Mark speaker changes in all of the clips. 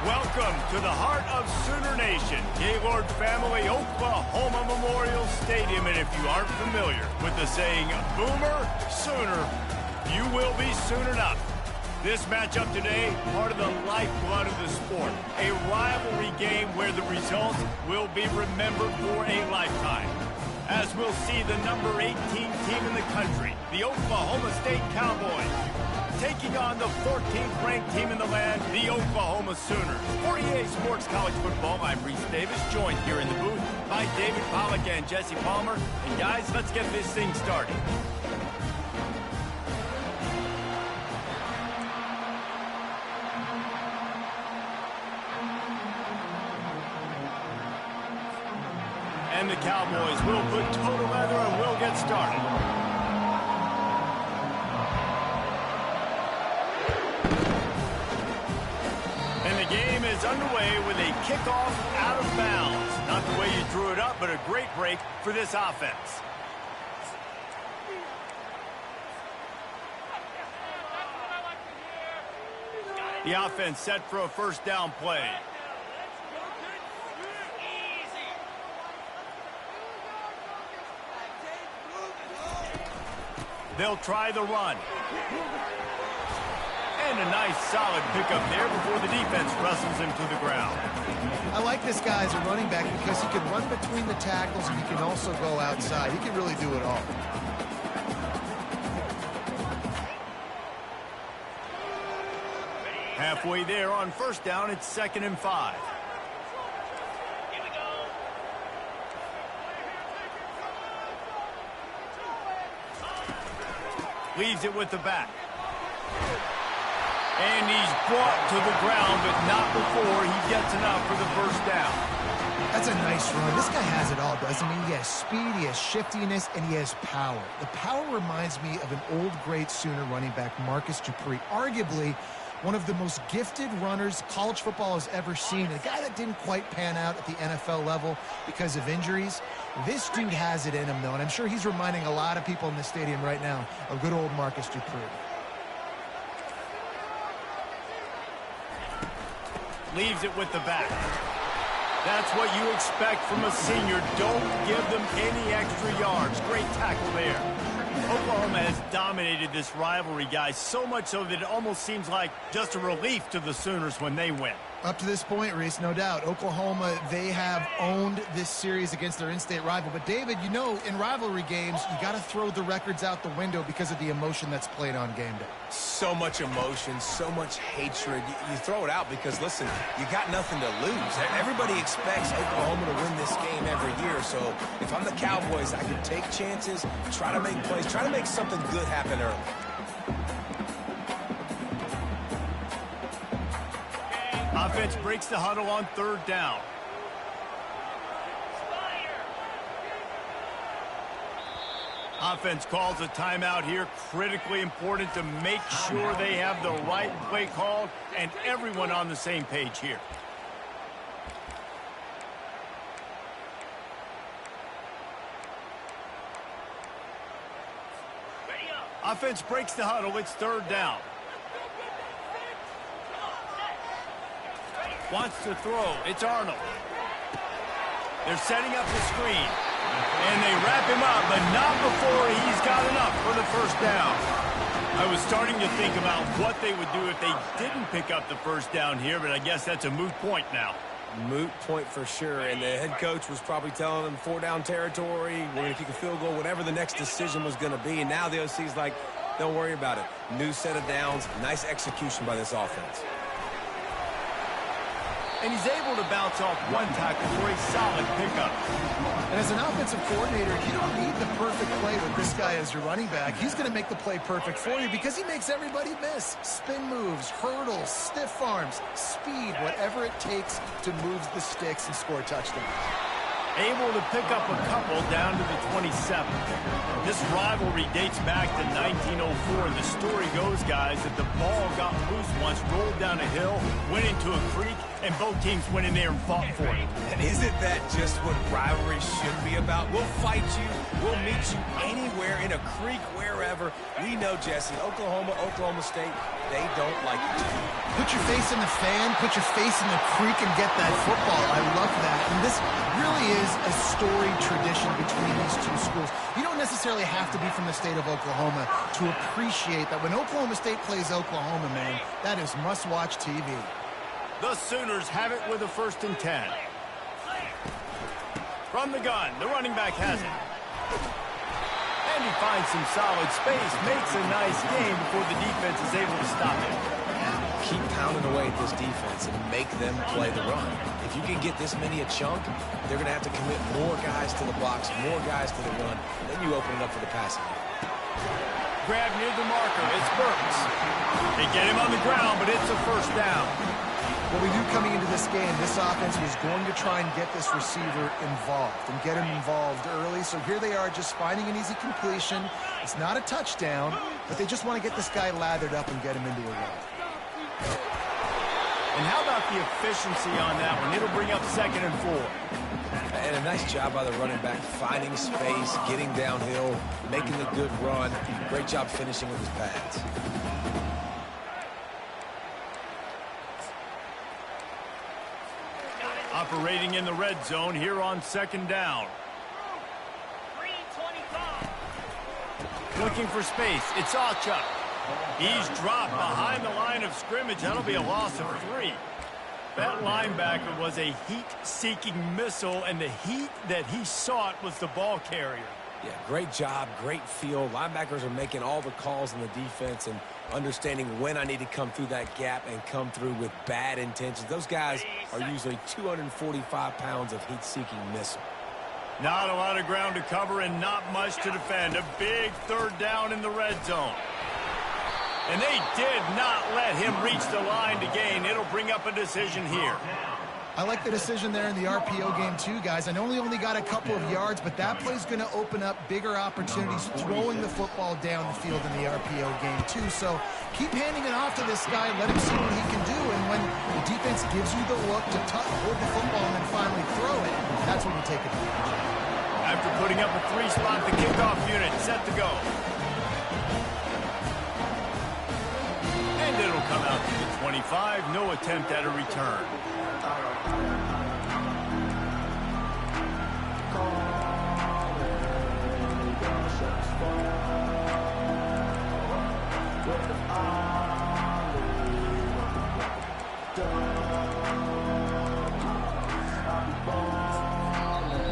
Speaker 1: Welcome to the heart of Sooner Nation, Gaylord Family Oklahoma Memorial Stadium. And if you aren't familiar with the saying, Boomer Sooner, you will be soon enough. This matchup today, part of the lifeblood of the sport. A rivalry game where the results will be remembered for a lifetime. As we'll see the number 18 team in the country, the Oklahoma State Cowboys, taking on the 14th ranked team in the land, the Oklahoma Sooners. For EA Sports College Football, I'm Reese Davis, joined here in the booth by David Pollack and Jesse Palmer. And guys, let's get this thing started. And the Cowboys will put total leather and we'll get started. And the game is underway with a kickoff out of bounds. Not the way you drew it up, but a great break for this offense. The offense set for a first down play. They'll try the run. And a nice solid pickup there before the defense wrestles him to the ground.
Speaker 2: I like this guy as a running back because he can run between the tackles and he can also go outside. He can really do it all.
Speaker 1: Halfway there on first down, it's 2nd and 5. Leaves it with the back. And he's brought to the ground, but not before he gets enough for the first down.
Speaker 2: That's a nice run. This guy has it all, doesn't he? He has speed, he has shiftiness, and he has power. The power reminds me of an old great Sooner running back, Marcus Dupree. Arguably one of the most gifted runners college football has ever seen. A guy that didn't quite pan out at the NFL level because of injuries. This dude has it in him, though, and I'm sure he's reminding a lot of people in the stadium right now of good old Marcus Dupree.
Speaker 1: Leaves it with the back. That's what you expect from a senior. Don't give them any extra yards. Great tackle there. Oklahoma has dominated this rivalry, guys, so much so that it almost seems like just a relief to the Sooners when they win.
Speaker 2: Up to this point, Reese, no doubt, Oklahoma, they have owned this series against their in-state rival. But, David, you know, in rivalry games, you got to throw the records out the window because of the emotion that's played on game day.
Speaker 3: So much emotion, so much hatred. You throw it out because, listen, you got nothing to lose. Everybody expects Oklahoma to win this game every year. So if I'm the Cowboys, I can take chances, try to make plays, try to make something good happen early.
Speaker 1: Offense breaks the huddle on 3rd down. Offense calls a timeout here. Critically important to make sure they have the right play called and everyone on the same page here. Offense breaks the huddle. It's 3rd down. Wants to throw. It's Arnold. They're setting up the screen. And they wrap him up, but not before he's got enough for the first down. I was starting to think about what they would do if they didn't pick up the first down here, but I guess that's a moot point now.
Speaker 3: Moot point for sure, and the head coach was probably telling them 4-down territory, we're going to kick a field goal, whatever the next decision was going to be, and now the OC's like, don't worry about it. New set of downs, nice execution by this offense.
Speaker 1: And he's able to bounce off one tackle for a solid pickup.
Speaker 2: And as an offensive coordinator, you don't need the perfect play with this guy as your running back. He's going to make the play perfect for you because he makes everybody miss. Spin moves, hurdles, stiff arms, speed, whatever it takes to move the sticks and score touchdowns.
Speaker 1: Able to pick up a couple down to the 27. This rivalry dates back to 1904. And the story goes, guys, that the ball got loose once, rolled down a hill, went into a creek, and both teams went in there and fought for it.
Speaker 3: And isn't that just what rivalry should be about? We'll fight you. We'll meet you anywhere, in a creek, wherever. We know, Jesse, Oklahoma, Oklahoma State, they don't like each other.
Speaker 2: Put your face in the fan, put your face in the creek and get that football. I love that. And this really is a storied tradition between these two schools. You don't necessarily have to be from the state of Oklahoma to appreciate that when Oklahoma State plays Oklahoma, man, that is must-watch TV.
Speaker 1: The Sooners have it with a 1st and 10. From the gun, the running back has it. And he finds some solid space, makes a nice game before the defense is able to stop him.
Speaker 3: Keep pounding away at this defense and make them play the run. If you can get this many a chunk, they're going to have to commit more guys to the box, more guys to the run. Then you open it up for the passing game.
Speaker 1: Grab near the marker. It's Burks. They get him on the ground, but it's a 1st down.
Speaker 2: What we knew coming into this game, this offense was going to try and get this receiver involved and get him involved early. So here they are just finding an easy completion. It's not a touchdown, but they just want to get this guy lathered up and get him into a run.
Speaker 1: And how about the efficiency on that one? It'll bring up 2nd and 4.
Speaker 3: And a nice job by the running back, finding space, getting downhill, making a good run. Great job finishing with his pads.
Speaker 1: Operating in the red zone here on 2nd down. Looking for space. It's Achuk. He's dropped behind the line of scrimmage. That'll be a loss of 3. That linebacker was a heat-seeking missile, and the heat that he sought was the ball carrier.
Speaker 3: Yeah, great job, great feel. Linebackers are making all the calls in the defense and understanding when I need to come through that gap and come through with bad intentions. Those guys are usually 245 pounds of heat-seeking missile.
Speaker 1: Not a lot of ground to cover and not much to defend. A big 3rd down in the red zone. And they did not let him reach the line to gain. It'll bring up a decision here.
Speaker 2: I like the decision there in the RPO game too, guys. I know he only got a couple of yards, but that play's going to open up bigger opportunities throwing the football down the field in the RPO game too. So keep handing it off to this guy. Let him see what he can do. And when the defense gives you the look to hold the football and then finally throw it, that's when you take advantage.
Speaker 1: After putting up a 3-spot, the kickoff unit set to go. And it'll come out to the 25. No attempt at a return.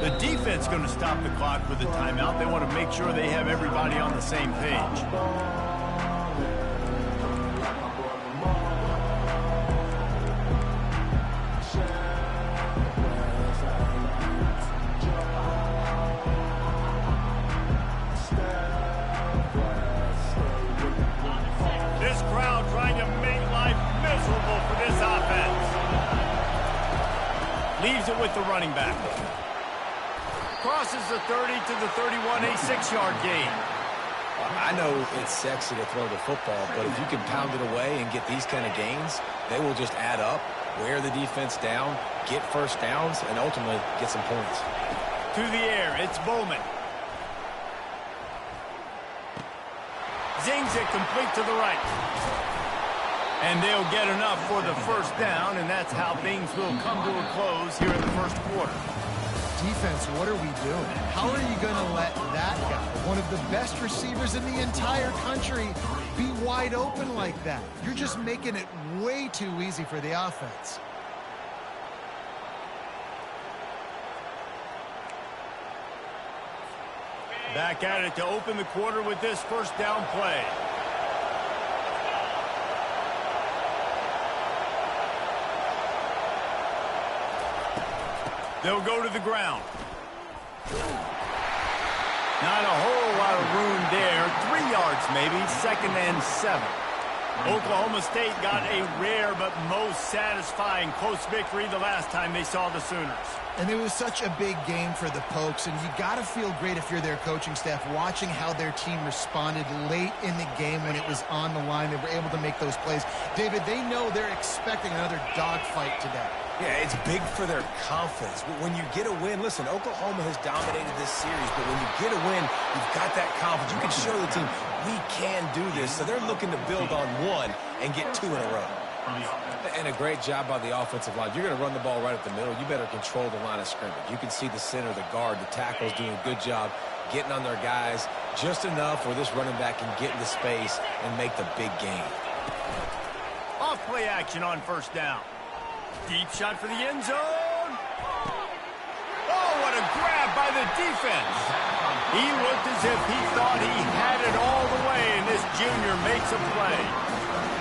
Speaker 1: The defense going to stop the clock with a timeout. They want to make sure they have everybody on the same page. This crowd trying to make life miserable for this offense. Leaves it with the running back. Crosses the 30 to the 31, a 6-yard gain.
Speaker 3: I know it's sexy to throw the football, but if you can pound it away and get these kind of gains, they will just add up, wear the defense down, get 1st downs, and ultimately get some points.
Speaker 1: To the air, it's Bowman. Zings it complete to the right. And they'll get enough for the 1st down, and that's how things will come to a close here in the 1st quarter.
Speaker 2: Defense, what are we doing? How are you going to let that guy, one of the best receivers in the entire country, be wide open like that? You're just making it way too easy for the offense.
Speaker 1: Back at it to open the quarter with this 1st down play. They'll go to the ground. Not a whole lot of room there. 3 yards maybe, 2nd and 7. Oklahoma State got a rare but most satisfying close victory the last time they saw the Sooners.
Speaker 2: And it was such a big game for the Pokes, and you got to feel great if you're their coaching staff watching how their team responded late in the game when it was on the line. They were able to make those plays. David, they know they're expecting another dogfight today.
Speaker 3: Yeah, it's big for their confidence. When you get a win, listen, Oklahoma has dominated this series, but when you get a win, you've got that confidence. You can show the team, we can do this. So they're looking to build on one and get two in a row. And a great job by the offensive line. You're going to run the ball right at the middle. You better control the line of scrimmage. You can see the center, the guard, the tackles doing a good job getting on their guys just enough where this running back can get into space and make the big gain.
Speaker 1: Off play action on first down. Deep shot for the end zone. Oh, what a grab by the defense. He looked as if he thought he had it all the way, and this junior makes a play.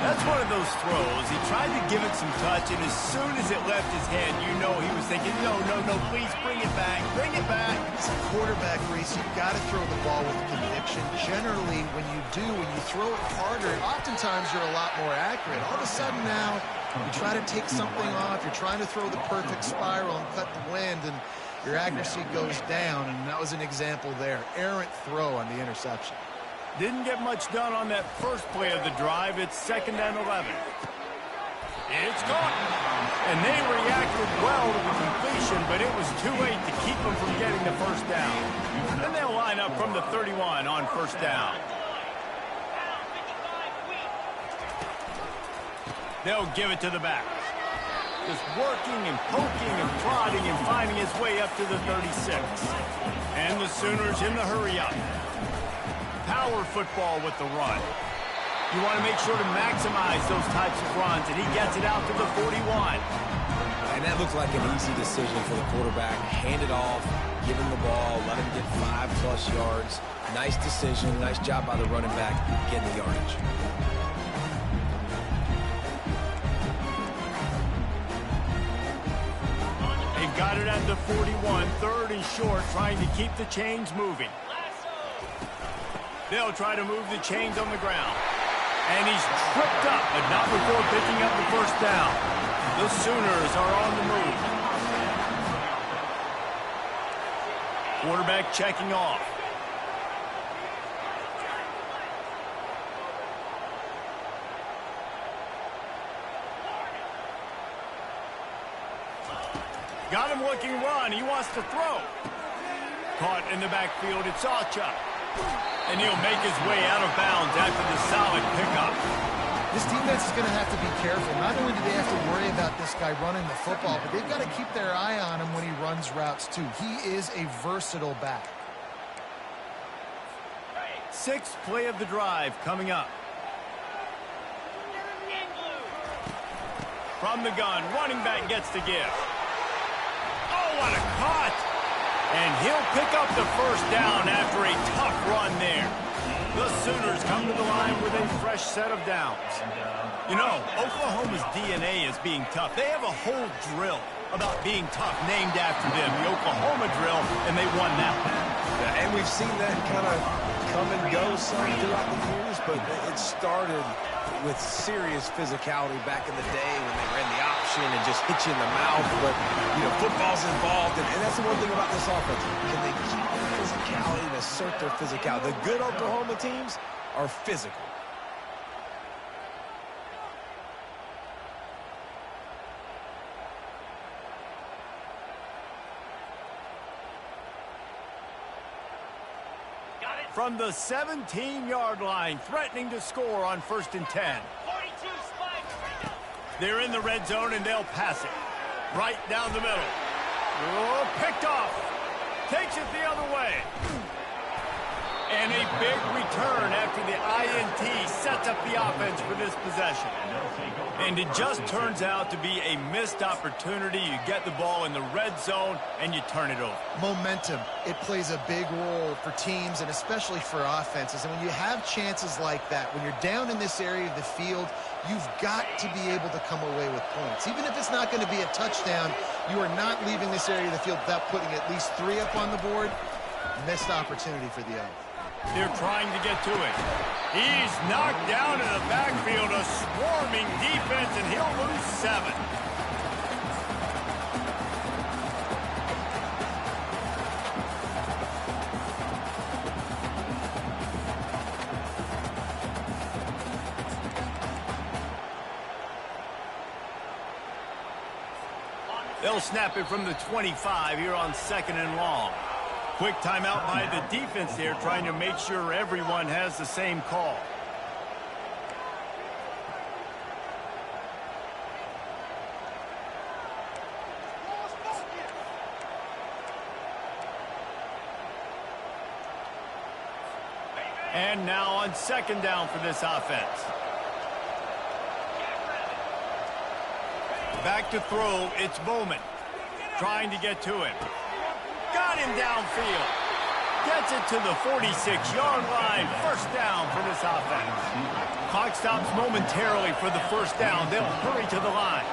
Speaker 1: That's one of those throws. He tried to give it some touch, and as soon as it left his hand, you know he was thinking, no, please bring it back, bring it back.
Speaker 2: As a quarterback, Reese, you've got to throw the ball with conviction. Generally, when you do, when you throw it harder, oftentimes you're a lot more accurate. All of a sudden now, you try to take something off, you're trying to throw the perfect spiral and cut the wind, and your accuracy goes down, and that was an example there. Errant throw on the interception.
Speaker 1: Didn't get much done on that first play of the drive. It's 2nd and 11. It's caught. And they reacted well to the completion, but it was too late to keep them from getting the first down. Then they'll line up from the 31 on first down. They'll give it to the back. Just working and poking and prodding and finding his way up to the 36. And the Sooners in the hurry up. Power football with the run. You want to make sure to maximize those types of runs, and he gets it out to the 41.
Speaker 3: And that looked like an easy decision for the quarterback. Hand it off, give him the ball, let him get 5+ yards. Nice decision, nice job by the running back getting the yardage.
Speaker 1: They've got it at the 41, 3rd and short, trying to keep the chains moving. They'll try to move the chains on the ground. And he's tripped up, but not before picking up the first down. The Sooners are on the move. Quarterback checking off. Got him looking run. He wants to throw. Caught in the backfield. It's Sawchuk. And he'll make his way out of bounds after the solid pickup.
Speaker 2: This defense is going to have to be careful. Not only do they have to worry about this guy running the football, but they've got to keep their eye on him when he runs routes too. He is a versatile back.
Speaker 1: 6th play of the drive coming up. From the gun, running back gets the give. Oh, what a cut! And he'll pick up the first down after a tough run there. The Sooners come to the line with a fresh set of downs. You know, Oklahoma's DNA is being tough. They have a whole drill about being tough named after them, the Oklahoma drill, and they won that one.
Speaker 3: Yeah, and we've seen that kind of come and go some throughout the years, but it started with serious physicality back in the day when they ran the option and just hit you in the mouth. But, you know, football's involved, and that's the one thing about this offense. Can they keep their physicality and assert their physicality? The good Oklahoma teams are physical.
Speaker 1: From the 17-yard line, threatening to score on 1st and 10. They're in the red zone, and they'll pass it. Right down the middle. Oh, picked off. Takes it the other way. And a big return after the INT sets up the offense for this possession. And it just turns out to be a missed opportunity. You get the ball in the red zone, and you turn it over.
Speaker 2: Momentum. It plays a big role for teams and especially for offenses. And when you have chances like that, when you're down in this area of the field, you've got to be able to come away with points. Even if it's not going to be a touchdown, you are not leaving this area of the field without putting at least 3 up on the board. Missed opportunity for the Oaks.
Speaker 1: They're trying to get to it. He's knocked down in the backfield, a swarming defense, and he'll lose 7. They'll snap it from the 25 here on 2nd and long. Quick timeout by the defense there, trying to make sure everyone has the same call. And now on 2nd down for this offense. Back to throw, it's Bowman. Trying to get to him. Got him downfield. Gets it to the 46-yard line. 1st down for this offense. Clock stops momentarily for the 1st down. They'll hurry to the line.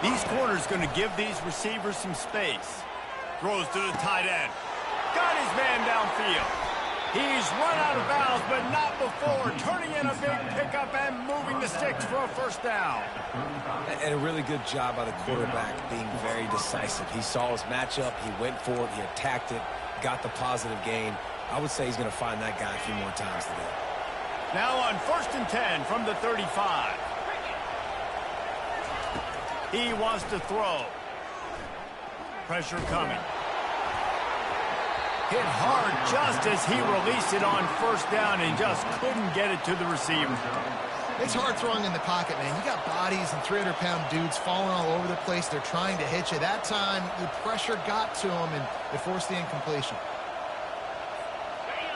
Speaker 1: These corners going to give these receivers some space. Throws to the tight end. Got his man downfield. He's run out of bounds, but not before turning in a big pickup and moving the sticks for a 1st down.
Speaker 3: And a really good job by the quarterback being very decisive. He saw his matchup, he went for it, he attacked it, got the positive gain. I would say he's going to find that guy a few more times today.
Speaker 1: Now on 1st and 10 from the 35. He wants to throw. Pressure coming. Hit hard just as he released it on 1st down and just couldn't get it to the receiver.
Speaker 2: It's hard throwing in the pocket, man. You got bodies and 300-pound dudes falling all over the place. They're trying to hit you. That time, the pressure got to him, and it forced the incompletion.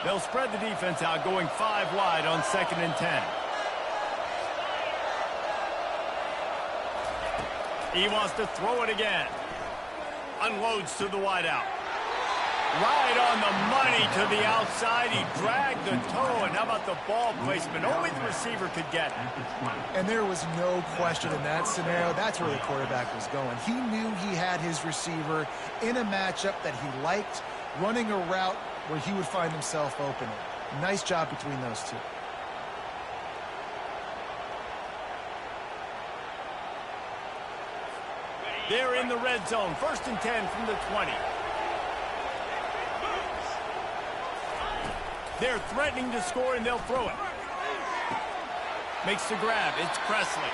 Speaker 1: They'll spread the defense out, going 5 wide on 2nd and 10. He wants to throw it again. Unloads to the wideout. Right on the money to the outside. He dragged the toe, and how about the ball placement? Only the receiver could get it.
Speaker 2: And there was no question in that scenario. That's where the quarterback was going. He knew he had his receiver in a matchup that he liked, running a route where he would find himself open. Nice job between those two.
Speaker 1: They're in the red zone. 1st and 10 from the 20. They're threatening to score, and they'll throw it. Makes the grab. It's Presley.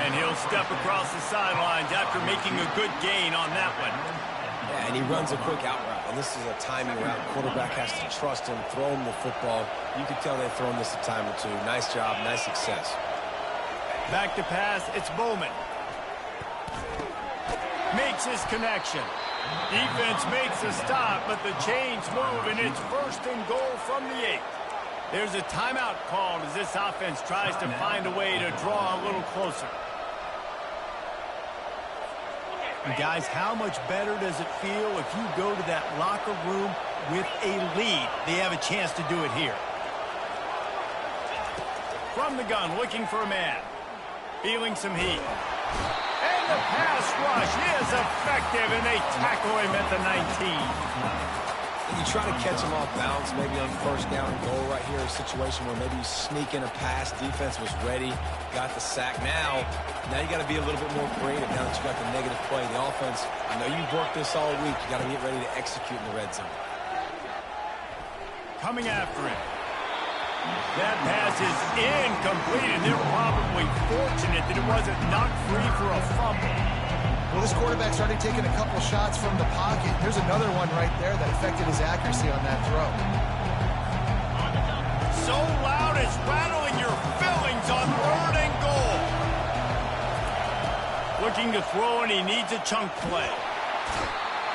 Speaker 1: And he'll step across the sidelines after making a good gain on that one.
Speaker 3: Yeah, and he runs a quick out route. And this is a timing route. Quarterback has to trust him, throw him the football. You can tell they've thrown this a time or two. Nice job, nice success.
Speaker 1: Back to pass. It's Bowman. Makes his connection. Defense makes a stop, but the chains move, and it's 1st and goal from the 8. There's a timeout called as this offense tries to find a way to draw a little closer. And guys, how much better does it feel if you go to that locker room with a lead? They have a chance to do it here. From the gun, looking for a man. Feeling some heat. And the pass rush is effective, and they tackle him at the 19.
Speaker 3: You try to catch him off balance, maybe on 1st down and goal right here, a situation where maybe you sneak in a pass. Defense was ready, got the sack. Now you got to be a little bit more creative now that you got the negative play. The offense, I know you've worked this all week. You got to get ready to execute in the red zone.
Speaker 1: Coming after him. That pass is incomplete, and they're probably fortunate that it wasn't knocked free for a fumble.
Speaker 2: Well, this quarterback's already taken a couple shots from the pocket. There's another one right there that affected his accuracy on that throw.
Speaker 1: So loud it's rattling your fillings on 3rd and goal. Looking to throw, and he needs a chunk play.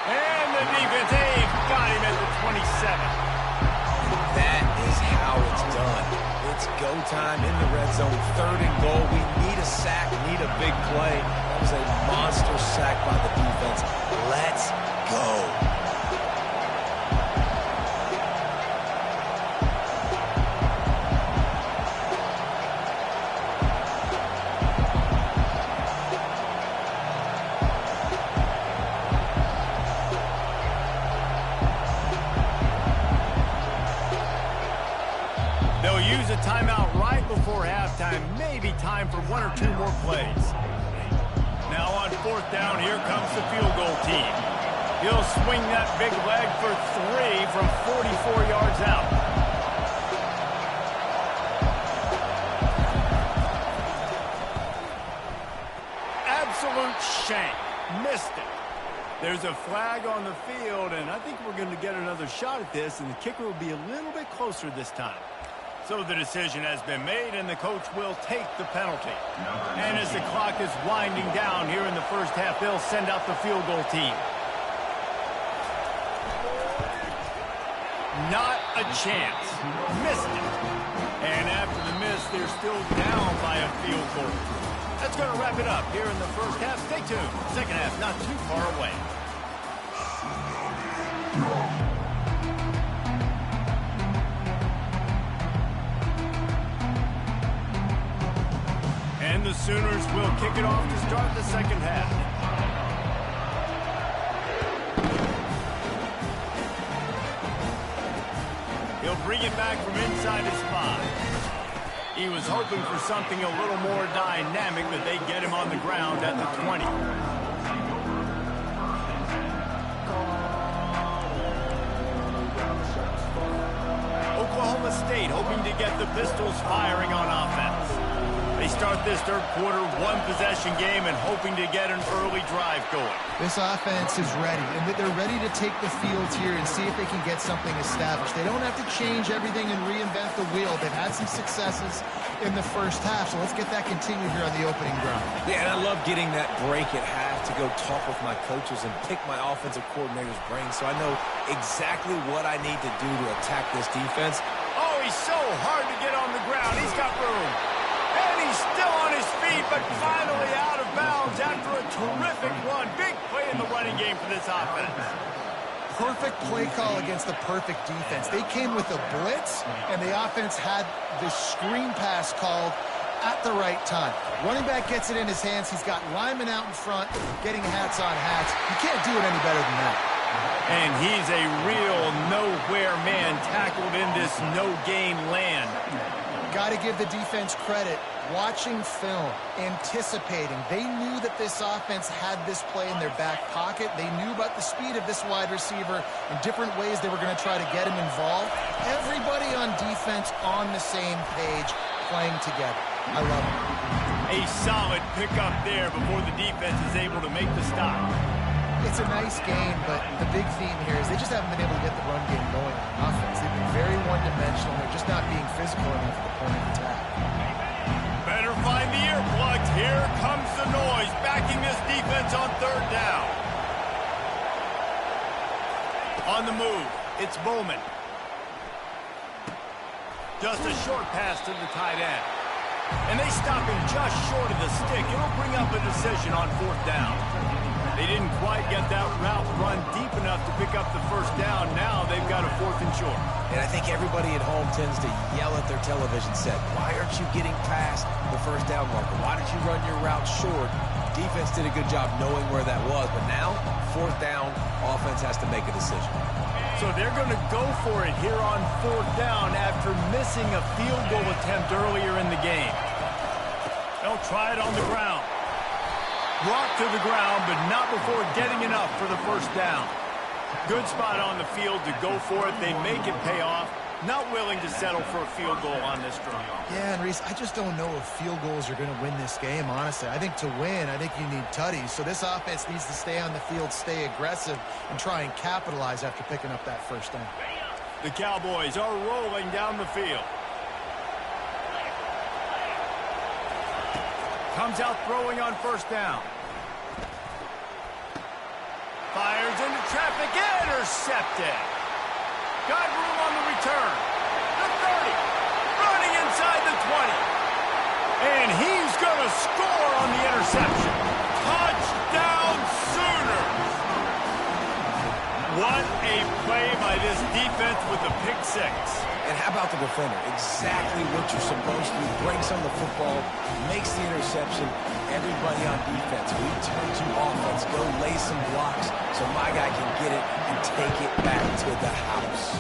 Speaker 1: And the defense, they've got him at the 27.
Speaker 3: That is how it's done. It's go time in the red zone. 3rd and goal. We need a sack, need a big play. That was a monster sack by the defense. Let's go.
Speaker 1: Use a timeout right before halftime. Maybe time for 1 or 2 more plays. Now on 4th down, here comes the field goal team. He'll swing that big leg for 3 from 44 yards out. Absolute shank. Missed it. There's a flag on the field, and I think we're going to get another shot at this, and the kicker will be a little bit closer this time. So the decision has been made, and the coach will take the penalty. And as the clock is winding down here in the first half, they'll send out the field goal team. Not a chance. Missed it. And after the miss, they're still down by a field goal. That's going to wrap it up here in the first half. Stay tuned. Second half not too far away. And the Sooners will kick it off to start the second half. He'll bring it back from inside his 5. He was hoping for something a little more dynamic, but they get him on the ground at the 20. Oklahoma State hoping to get the Pistols firing on offense. They start this third quarter one-possession game and hoping to get an early drive going.
Speaker 2: This offense is ready, and they're ready to take the field here and see if they can get something established. They don't have to change everything and reinvent the wheel. They've had some successes in the first half, so let's get that continued here on the opening drive.
Speaker 3: Yeah, and I love getting that break at half to go talk with my coaches and pick my offensive coordinator's brain so I know exactly what I need to do to attack this defense.
Speaker 1: Oh, he's so hard to get on the ground. He's got room. And he's still on his feet, but finally out of bounds after a terrific run. Big play in the running game for this offense.
Speaker 2: Perfect play call against the perfect defense. They came with a blitz, and the offense had the screen pass called at the right time. Running back gets it in his hands. He's got linemen out in front, getting hats on hats. You can't do it any better than that.
Speaker 1: And he's a real nowhere man tackled in this no-gain land.
Speaker 2: Got to give the defense credit. Watching film, anticipating. They knew that this offense had this play in their back pocket. They knew about the speed of this wide receiver and different ways they were going to try to get him involved. Everybody on defense on the same page, playing together. I love it.
Speaker 1: A solid pickup there before the defense is able to make the stop.
Speaker 2: It's a nice game, but the big theme here is they just haven't been able to get the run game going on offense. They've been very one-dimensional. They're just not being physical enough at the point of attack.
Speaker 1: Better find the earplugs. Here comes the noise, backing this defense on third down. On the move, it's Bowman. Just a short pass to the tight end. And they stop him just short of the stick. It'll bring up a decision on fourth down. They didn't quite get that route run deep enough to pick up the first down. Now they've got a 4th and short.
Speaker 3: And I think everybody at home tends to yell at their television set. Why aren't you getting past the first down marker? Why did you run your route short? Defense did a good job knowing where that was. But now, 4th down, offense has to make a decision.
Speaker 1: So they're going to go for it here on 4th down after missing a field goal attempt earlier in the game. They'll try it on the ground. Brought to the ground, but not before getting enough for the first down. Good spot on the field to go for it. They make it pay off. Not willing to settle for a field goal on this drive.
Speaker 2: Yeah, and Reese, I just don't know if field goals are going to win this game, honestly. I think to win, I think you need tutties. So this offense needs to stay on the field, stay aggressive, and try and capitalize after picking up that first down.
Speaker 1: The Cowboys are rolling down the field. Comes out throwing on first down. Fires into traffic, intercepted. Got room on the return. The 30, running inside the 20. And he's going to score on the interception. Touchdown Sooners. What a play by this defense with the pick six.
Speaker 3: And how about the defender? Exactly what you're supposed to do. Breaks on the football, makes the interception. Everybody on defense, we turn to offense. Go lay some blocks so my guy can get it and take it back to the house.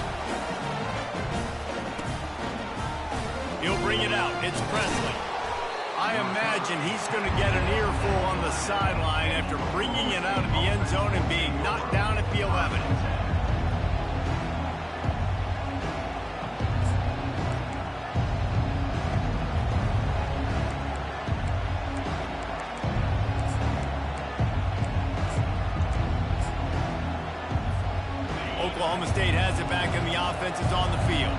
Speaker 1: He'll bring it out. It's Presley. I imagine he's going to get an earful on the sideline after bringing it out of the end zone and being knocked down at the 11. Oklahoma State has it back and the offense is on the field.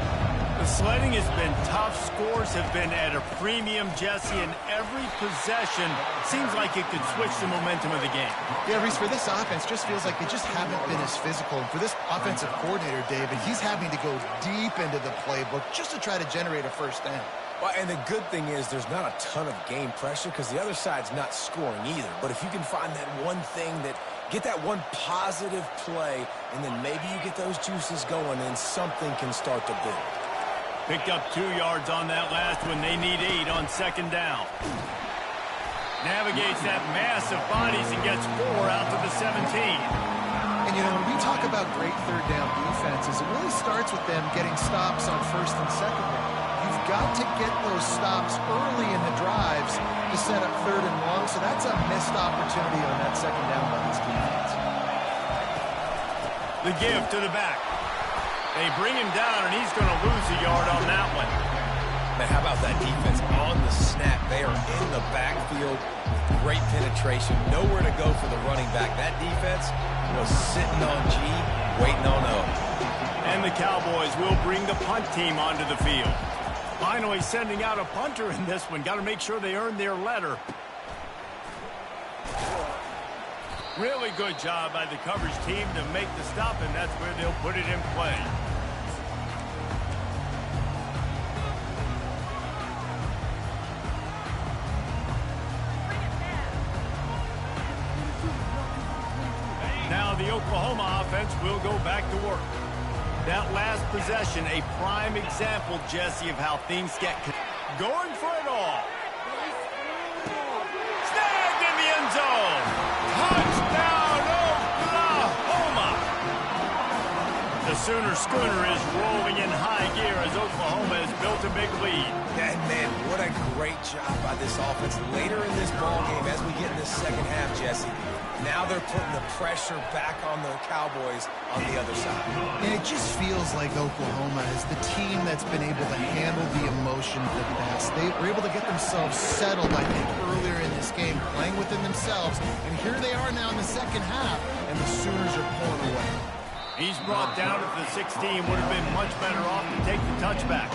Speaker 1: The sledding has been tough. Scores have been at a premium, Jesse, and every possession seems like it could switch the momentum of the game.
Speaker 2: Yeah, Reese, for this offense, just feels like they just haven't been as physical. And for this offensive coordinator, David, he's having to go deep into the playbook just to try to generate a first down.
Speaker 3: Well, and the good thing is there's not a ton of game pressure because the other side's not scoring either. But if you can find that one thing that get that one positive play, and then maybe you get those juices going, and something can start to build.
Speaker 1: Picked up 2 yards on that last one. They need 8 on second down. Navigates that mass of bodies and gets 4 out to the 17.
Speaker 2: And, you know, when we talk about great third down defenses, it really starts with them getting stops on first and second down. You've got to get those stops early in the drives to set up third and long, so that's a missed opportunity on that second down by this defense.
Speaker 1: The give to the back. They bring him down, and he's going to lose a yard on that one.
Speaker 3: Man, how about that defense on the snap? They are in the backfield. Great penetration. Nowhere to go for the running back. That defense was sitting on G, waiting on O.
Speaker 1: And the Cowboys will bring the punt team onto the field. Finally sending out a punter in this one. Got to make sure they earn their letter. Really good job by the coverage team to make the stop, and that's where they'll put it in play. Now the Oklahoma offense will go back to work. That last possession, a prime example, Jesse, of how things get going for it all. Snagged in the end zone. Touchdown, Oklahoma! The Sooner Schooner is rolling in high gear as Oklahoma has built a big lead.
Speaker 3: And, man, what a great job by this offense later in this ball game as we get in the second half, Jesse. Now they're putting the pressure back on the Cowboys on the other side.
Speaker 2: And it just feels like Oklahoma is the team that's been able to handle the emotion the best. They were able to get themselves settled, I think, earlier in this game, playing within themselves. And here they are now in the second half, and the Sooners are pulling away.
Speaker 1: He's brought down at the 16. Would have been much better off to take the touchback.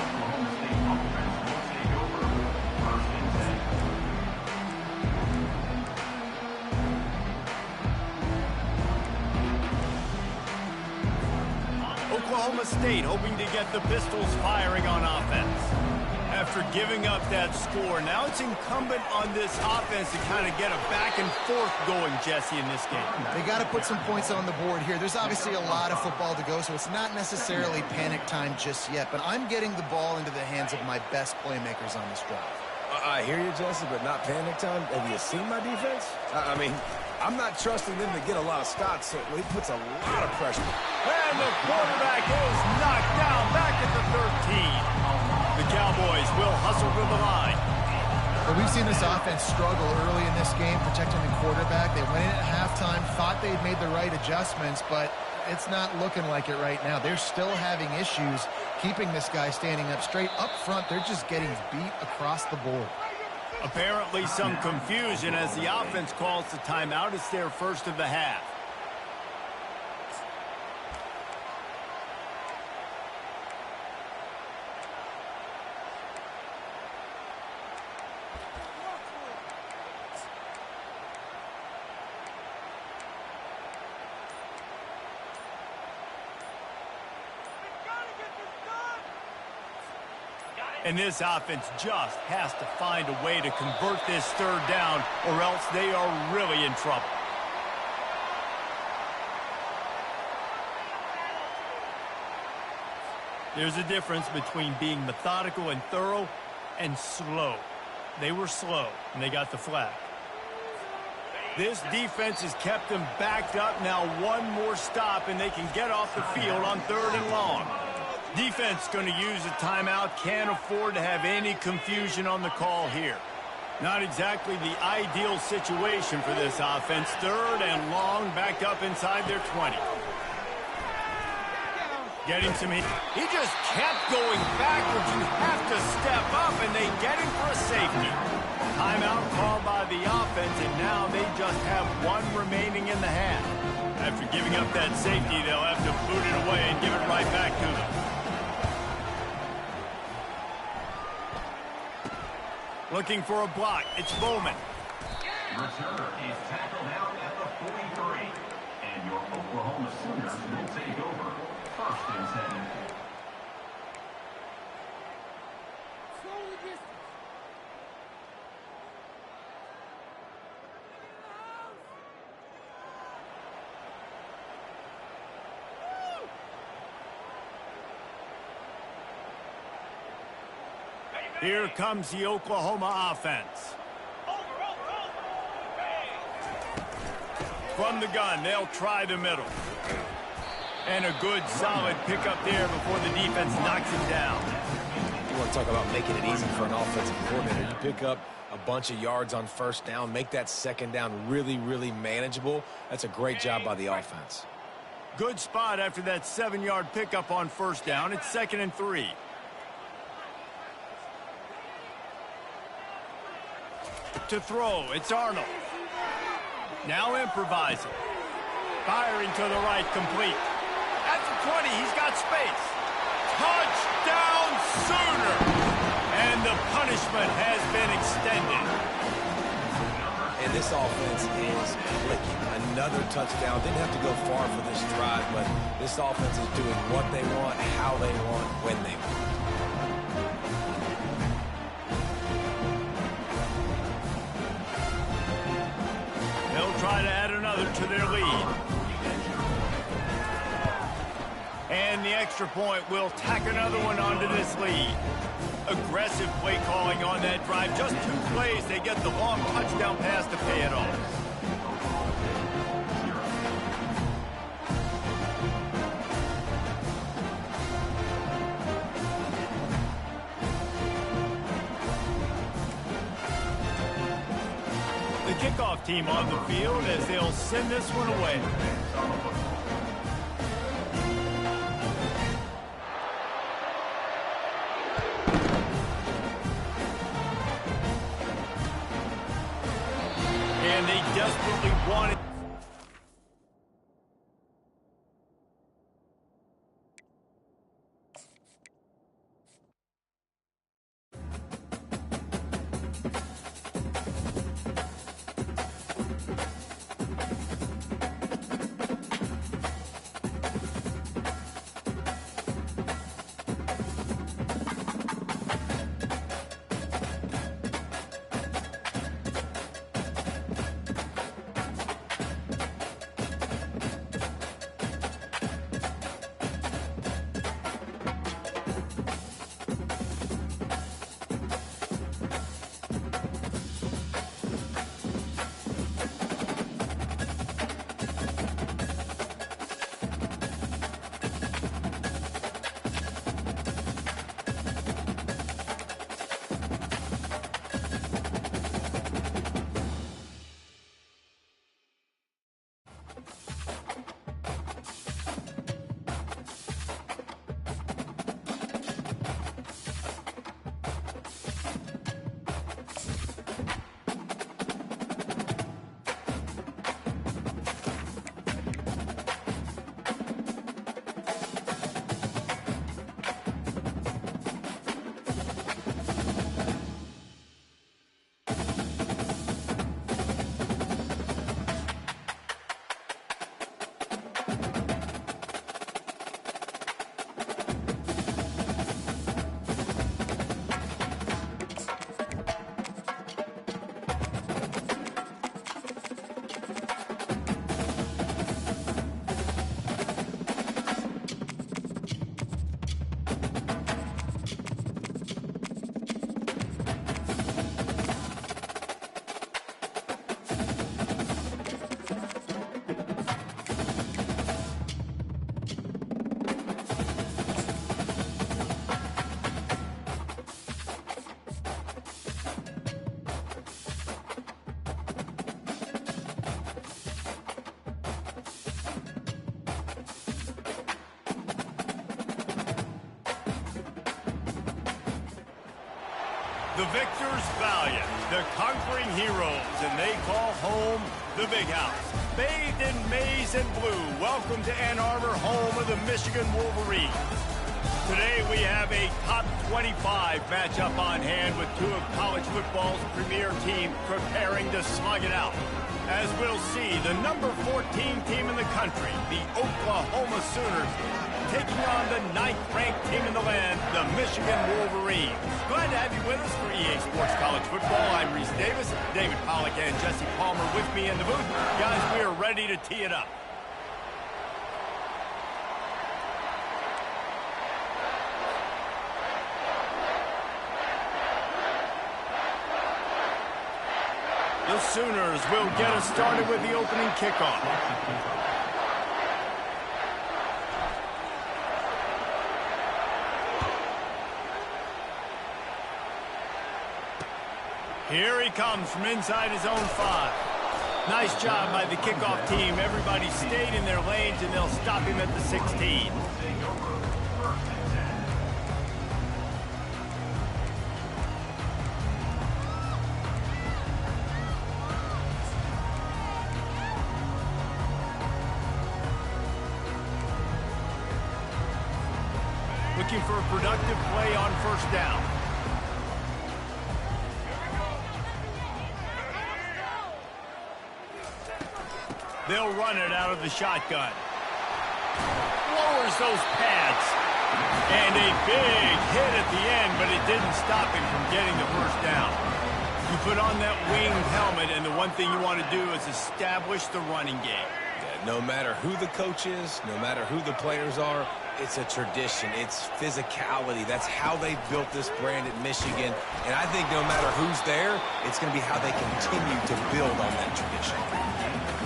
Speaker 1: Oklahoma State hoping to get the Pistols firing on offense. After giving up that score, now it's incumbent on this offense to kind of get a back and forth going, Jesse, in this game.
Speaker 2: They got to put some points on the board here. There's obviously a lot of football to go, so it's not necessarily panic time just yet, but I'm getting the ball into the hands of my best playmakers on this drive.
Speaker 3: I hear you, Jesse, but not panic time. Have you seen my defense? I mean, I'm not trusting them to get a lot of stops, so it puts a lot of pressure.
Speaker 1: And the quarterback is knocked down back at the 13. The Cowboys will hustle to the line.
Speaker 2: But we've seen this offense struggle early in this game, protecting the quarterback. They went in at halftime, thought they'd made the right adjustments, but it's not looking like it right now. They're still having issues keeping this guy standing up straight. Up front, they're just getting beat across the board.
Speaker 1: Apparently some confusion as the offense calls the timeout. It's their first of the half. And this offense just has to find a way to convert this third down, or else they are really in trouble. There's a difference between being methodical and thorough and slow. They were slow, and they got the flag. This defense has kept them backed up. Now one more stop, and they can get off the field on third and long. Defense going to use a timeout. Can't afford to have any confusion on the call here. Not exactly the ideal situation for this offense. Third and long, backed up inside their 20. Getting some heat. He just kept going backwards. You have to step up, and they get him for a safety. Timeout called by the offense, and now they just have one remaining in the half. After giving up that safety, they'll have to boot it away and give it right back to them. Looking for a block. It's Bowman.
Speaker 4: Returner is tackled out at the 43. And your Oklahoma Sooners will take over. 1st and 10.
Speaker 1: Here comes the Oklahoma offense. From the gun, they'll try the middle. And a good, solid pickup there before the defense knocks him down.
Speaker 3: You want to talk about making it easy for an offensive coordinator. You pick up a bunch of yards on 1st down, make that 2nd down really, really manageable. That's a great job by the offense.
Speaker 1: Good spot after that 7-yard pickup on 1st down. It's 2nd and 3. To throw, it's Arnold. Now improvising. Firing to the right, complete. At the 20, he's got space. Touchdown, Sooner! And the punishment has been extended.
Speaker 3: And this offense is clicking. Another touchdown. Didn't have to go far for this drive, but this offense is doing what they want, how they want, when they want.
Speaker 1: They'll try to add another to their lead. And the extra point will tack another one onto this lead. Aggressive play calling on that drive. Just 2 plays, they get the long touchdown pass to pay it off. The kickoff team on the field as they'll send this one away. And they desperately want it. The victors valiant, the conquering heroes, and they call home the Big House. Bathed in maize Ladies in blue, welcome to Ann Arbor, home of the Michigan Wolverines. Today we have a top 25 matchup on hand with two of college football's premier teams preparing to slug it out. As we'll see, the number 14 team in the country, the Oklahoma Sooners, taking on the 9th-ranked team in the land, the Michigan Wolverines. Glad to have you with us for EA Sports College Football. I'm Reese Davis, David Pollack and Jesse Palmer with me in the booth. Guys, we are ready to tee it up. The Sooners will get us started with the opening kickoff. Here he comes from inside his own 5. Nice job by the kickoff team. Everybody stayed in their lanes, and they'll stop him at the 16. Looking for a productive play on first down. They'll run it out of the shotgun. Lowers those pads. And a big hit at the end, but it didn't stop him from getting the first down. You put on that winged helmet, and the one thing you want to do is establish the running game.
Speaker 3: No matter who the coach is, no matter who the players are, it's a tradition. It's physicality. That's how they built this brand at Michigan. And I think no matter who's there, it's going to be how they continue to build on that tradition.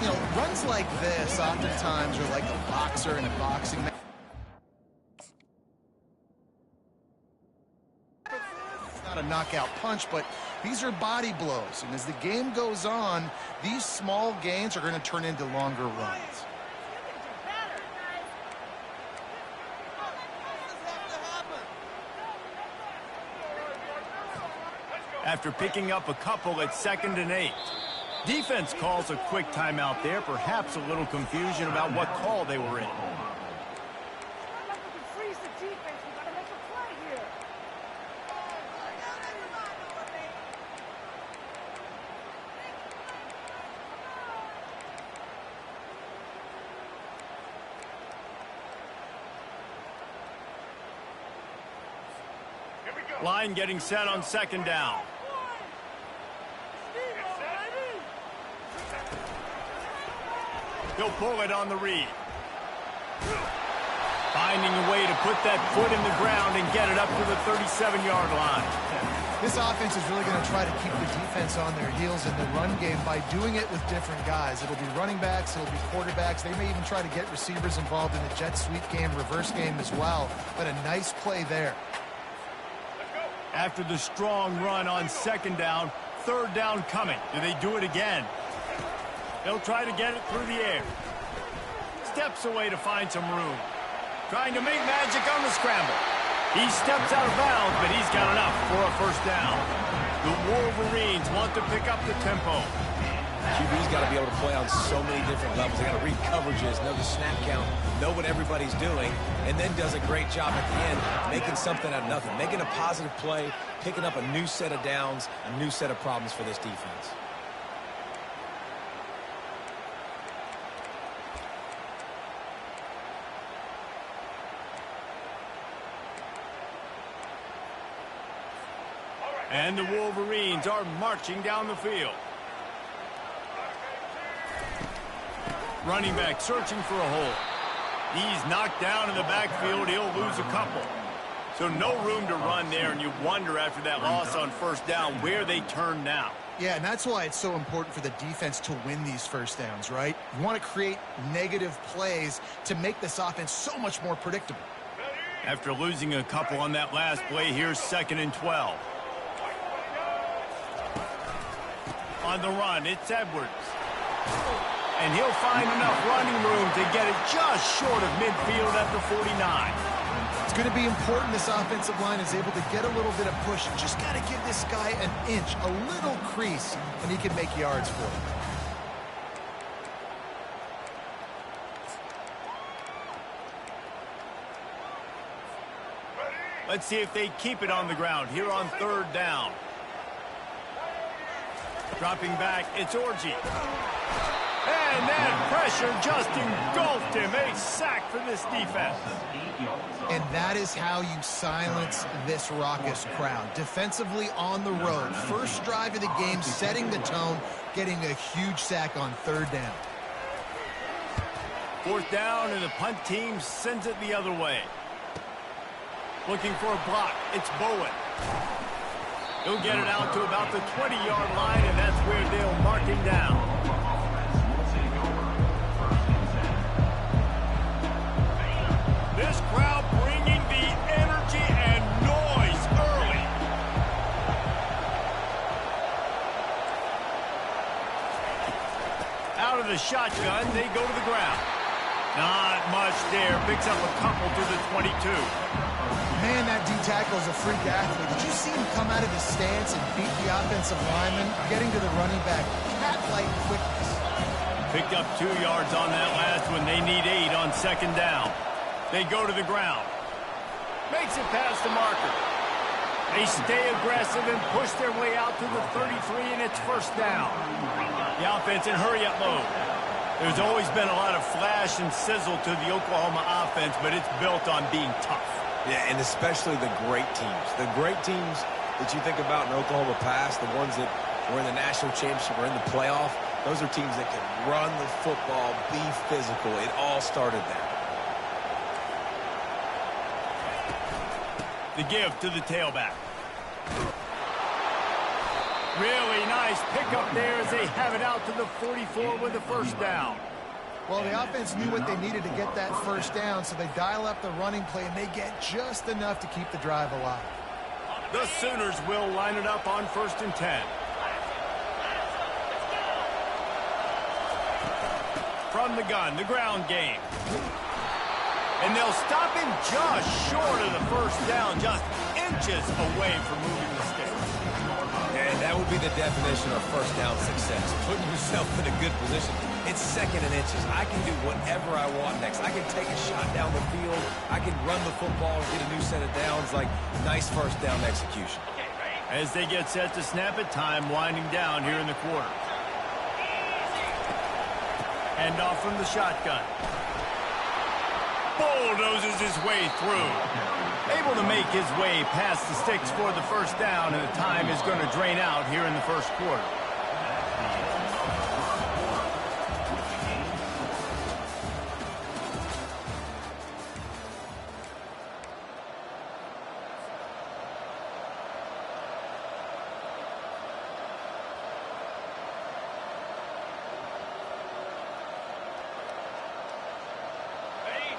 Speaker 2: You know, runs like this oftentimes are like a boxer in a boxing match. It's not a knockout punch, but these are body blows. And as the game goes on, these small gains are going to turn into longer runs.
Speaker 1: After picking up a couple at 2nd and 8. Defense calls a quick timeout there, perhaps a little confusion about what call they were in. Line getting set on 2nd down. He'll pull it on the read. Finding a way to put that foot in the ground and get it up to the 37-yard line.
Speaker 2: This offense is really going to try to keep the defense on their heels in the run game by doing it with different guys. It'll be running backs, it'll be quarterbacks. They may even try to get receivers involved in the jet sweep game, reverse game as well. But a nice play there.
Speaker 1: After the strong run on 2nd down, 3rd down coming. Do they do it again? They'll try to get it through the air. Steps away to find some room. Trying to make magic on the scramble. He steps out of bounds, but he's got enough for a first down. The Wolverines want to pick up the tempo.
Speaker 3: QB's got to be able to play on so many different levels. They got to read coverages, know the snap count, know what everybody's doing, and then does a great job at the end making something out of nothing, making a positive play, picking up a new set of downs, a new set of problems for this defense.
Speaker 1: And the Wolverines are marching down the field. Running back searching for a hole. He's knocked down in the backfield. He'll lose a couple. So no room to run there, and you wonder after that loss on first down where they turn now.
Speaker 2: Yeah, and that's why it's so important for the defense to win these first downs, right? You want to create negative plays to make this offense so much more predictable.
Speaker 1: After losing a couple on that last play, here's 2nd and 12. On the run, it's Edwards. And he'll find enough running room to get it just short of midfield at the 49.
Speaker 2: It's going to be important this offensive line is able to get a little bit of push. Just got to give this guy an inch, a little crease, and he can make yards for it.
Speaker 1: Let's see if they keep it on the ground here on third down. Dropping back, it's Orji. And that pressure just engulfed him. A sack for this defense.
Speaker 2: And that is how you silence this raucous crowd. Defensively on the road. First drive of the game, setting the tone, getting a huge sack on third down.
Speaker 1: Fourth down, and the punt team sends it the other way. Looking for a block. It's Bowen. He'll get it out to about the 20-yard line, and that's where they'll mark him down. This crowd bringing the energy and noise early. Out of the shotgun, they go to the ground. Not much there. Picks up a couple to the 22.
Speaker 2: Man, that D-tackle is a freak athlete. Did you see him come out of his stance and beat the offensive lineman, getting to the running back? Cat-like quickness.
Speaker 1: Picked up 2 yards on that last one. They need 8 on second down. They go to the ground. Makes it past the marker. They stay aggressive and push their way out to the 33, and it's first down. The offense in hurry-up mode. There's always been a lot of flash and sizzle to the Oklahoma offense, but it's built on being tough.
Speaker 3: Yeah, and especially the great teams. The great teams that you think about in Oklahoma past, the ones that were in the national championship or in the playoff, those are teams that can run the football, be physical. It all started there.
Speaker 1: The give to the tailback. Really nice pickup there as they have it out to the 44 with the first down.
Speaker 2: Well, the offense knew what they needed to get that first down, so they dial up the running play, and they get just enough to keep the drive alive.
Speaker 1: The Sooners will line it up on 1st and 10. From the gun, the ground game. And they'll stop him just short of the first down, just inches away from moving the sticks.
Speaker 3: And that would be the definition of first down success. Putting yourself in a good position. It's second and inches. I can do whatever I want next. I can take a shot down the field. I can run the football and get a new set of downs. Like, nice first down execution.
Speaker 1: As they get set to snap it, time winding down here in the quarter. Hand off from the shotgun. Bulldozes his way through. Able to make his way past the sticks for the first down, and the time is going to drain out here in the first quarter.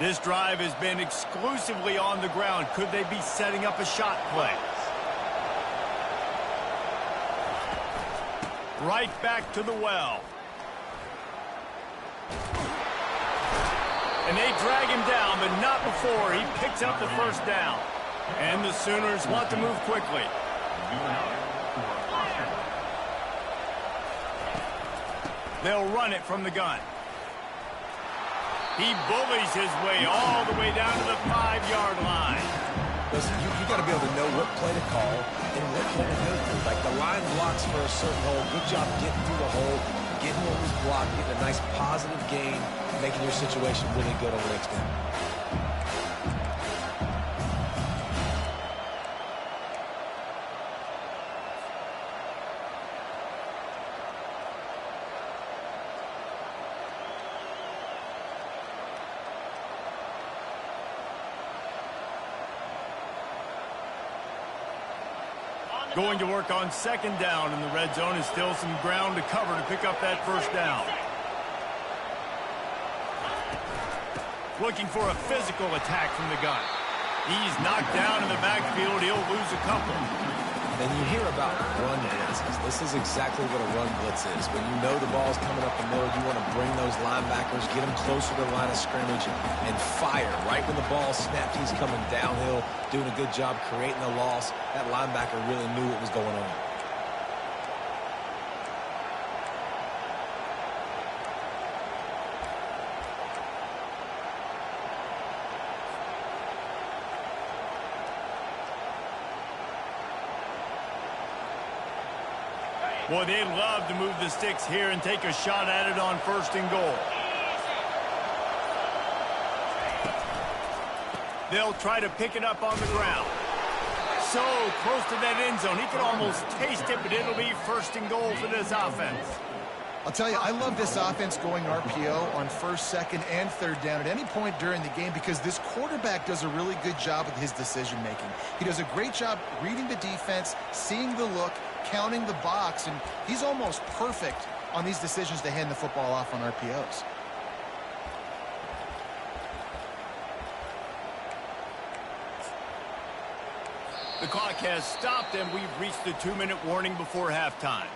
Speaker 1: This drive has been exclusively on the ground. Could they be setting up a shot play? Right back to the well. And they drag him down, but not before he picks up the first down. And the Sooners want to move quickly. They'll run it from the gun. He bullies his way all the way down to the 5-yard line.
Speaker 3: Listen, you got to be able to know what play to call and what hole to go through. Like, the line blocks for a certain hole. Good job getting through the hole, getting what was blocked, getting a nice positive gain, making your situation really good on the next down.
Speaker 1: Going to work on second down in the red zone, and still some ground to cover to pick up that first down. Looking for a physical attack from the gun. He's knocked down in the backfield. He'll lose a couple.
Speaker 3: And you hear about run blitzes. This is exactly what a run blitz is. When you know the ball's coming up the middle, you want to bring those linebackers, get them closer to the line of scrimmage, and fire. Right when the ball snapped, he's coming downhill, doing a good job creating the loss. That linebacker really knew what was going on.
Speaker 1: Boy, they'd love to move the sticks here and take a shot at it on 1st and goal. They'll try to pick it up on the ground. So close to that end zone. He could almost taste it, but it'll be 1st and goal for this offense.
Speaker 2: I'll tell you, I love this offense going RPO on 1st, 2nd, and 3rd down at any point during the game because this quarterback does a really good job with his decision-making. He does a great job reading the defense, seeing the look, counting the box, and he's almost perfect on these decisions to hand the football off on RPOs.
Speaker 1: The clock has stopped, and we've reached the 2-minute warning before halftime.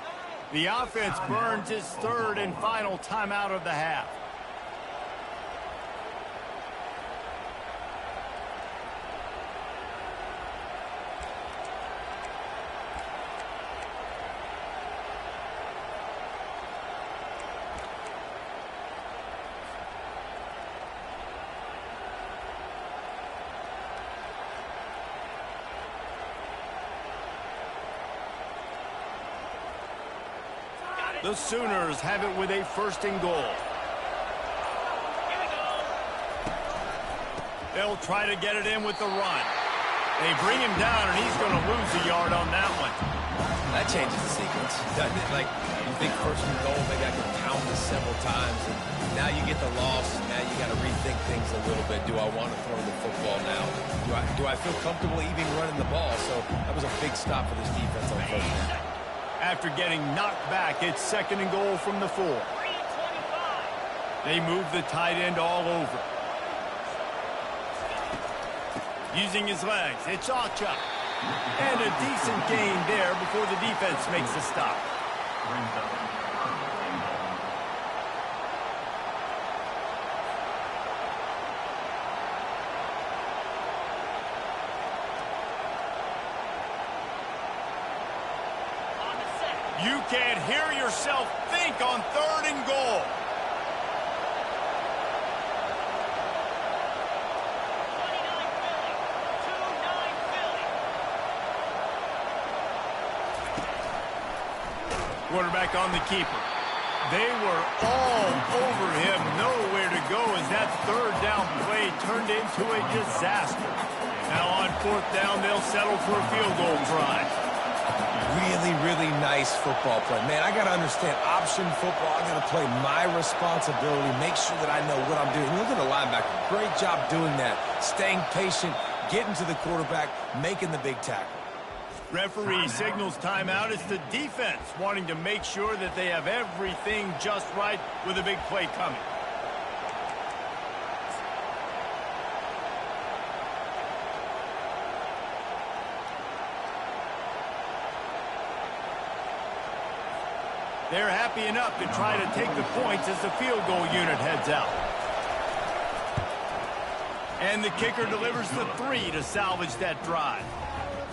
Speaker 1: The offense burns its 3rd and final timeout of the half. The Sooners have it with a 1st and goal. They'll try to get it in with the run. They bring him down, and he's going to lose a yard on that one.
Speaker 3: That changes the sequence, doesn't it? Like, you think 1st and goal, maybe I can count this several times, and now you get the loss, and now you got to rethink things a little bit. Do I want to throw the football now? Do I feel comfortable even running the ball? So that was a big stop for this defense on 1st down.
Speaker 1: After getting knocked back, it's 2nd and goal from the 4. They move the tight end all over. Using his legs, it's Acha. And a decent gain there before the defense makes a stop. You can't hear yourself think on 3rd and goal. Quarterback on the keeper. They were all over him. Nowhere to go as that 3rd down play turned into a disaster. Now on 4th down, they'll settle for a field goal try.
Speaker 3: Really, really nice football play. Man, I got to understand option football. I got to play my responsibility, make sure that I know what I'm doing. Look at the linebacker. Great job doing that. Staying patient, getting to the quarterback, making the big tackle.
Speaker 1: Referee signals timeout. It's the defense wanting to make sure that they have everything just right with a big play coming. They're happy enough to try to take the points as the field goal unit heads out. And the kicker delivers the 3 to salvage that drive.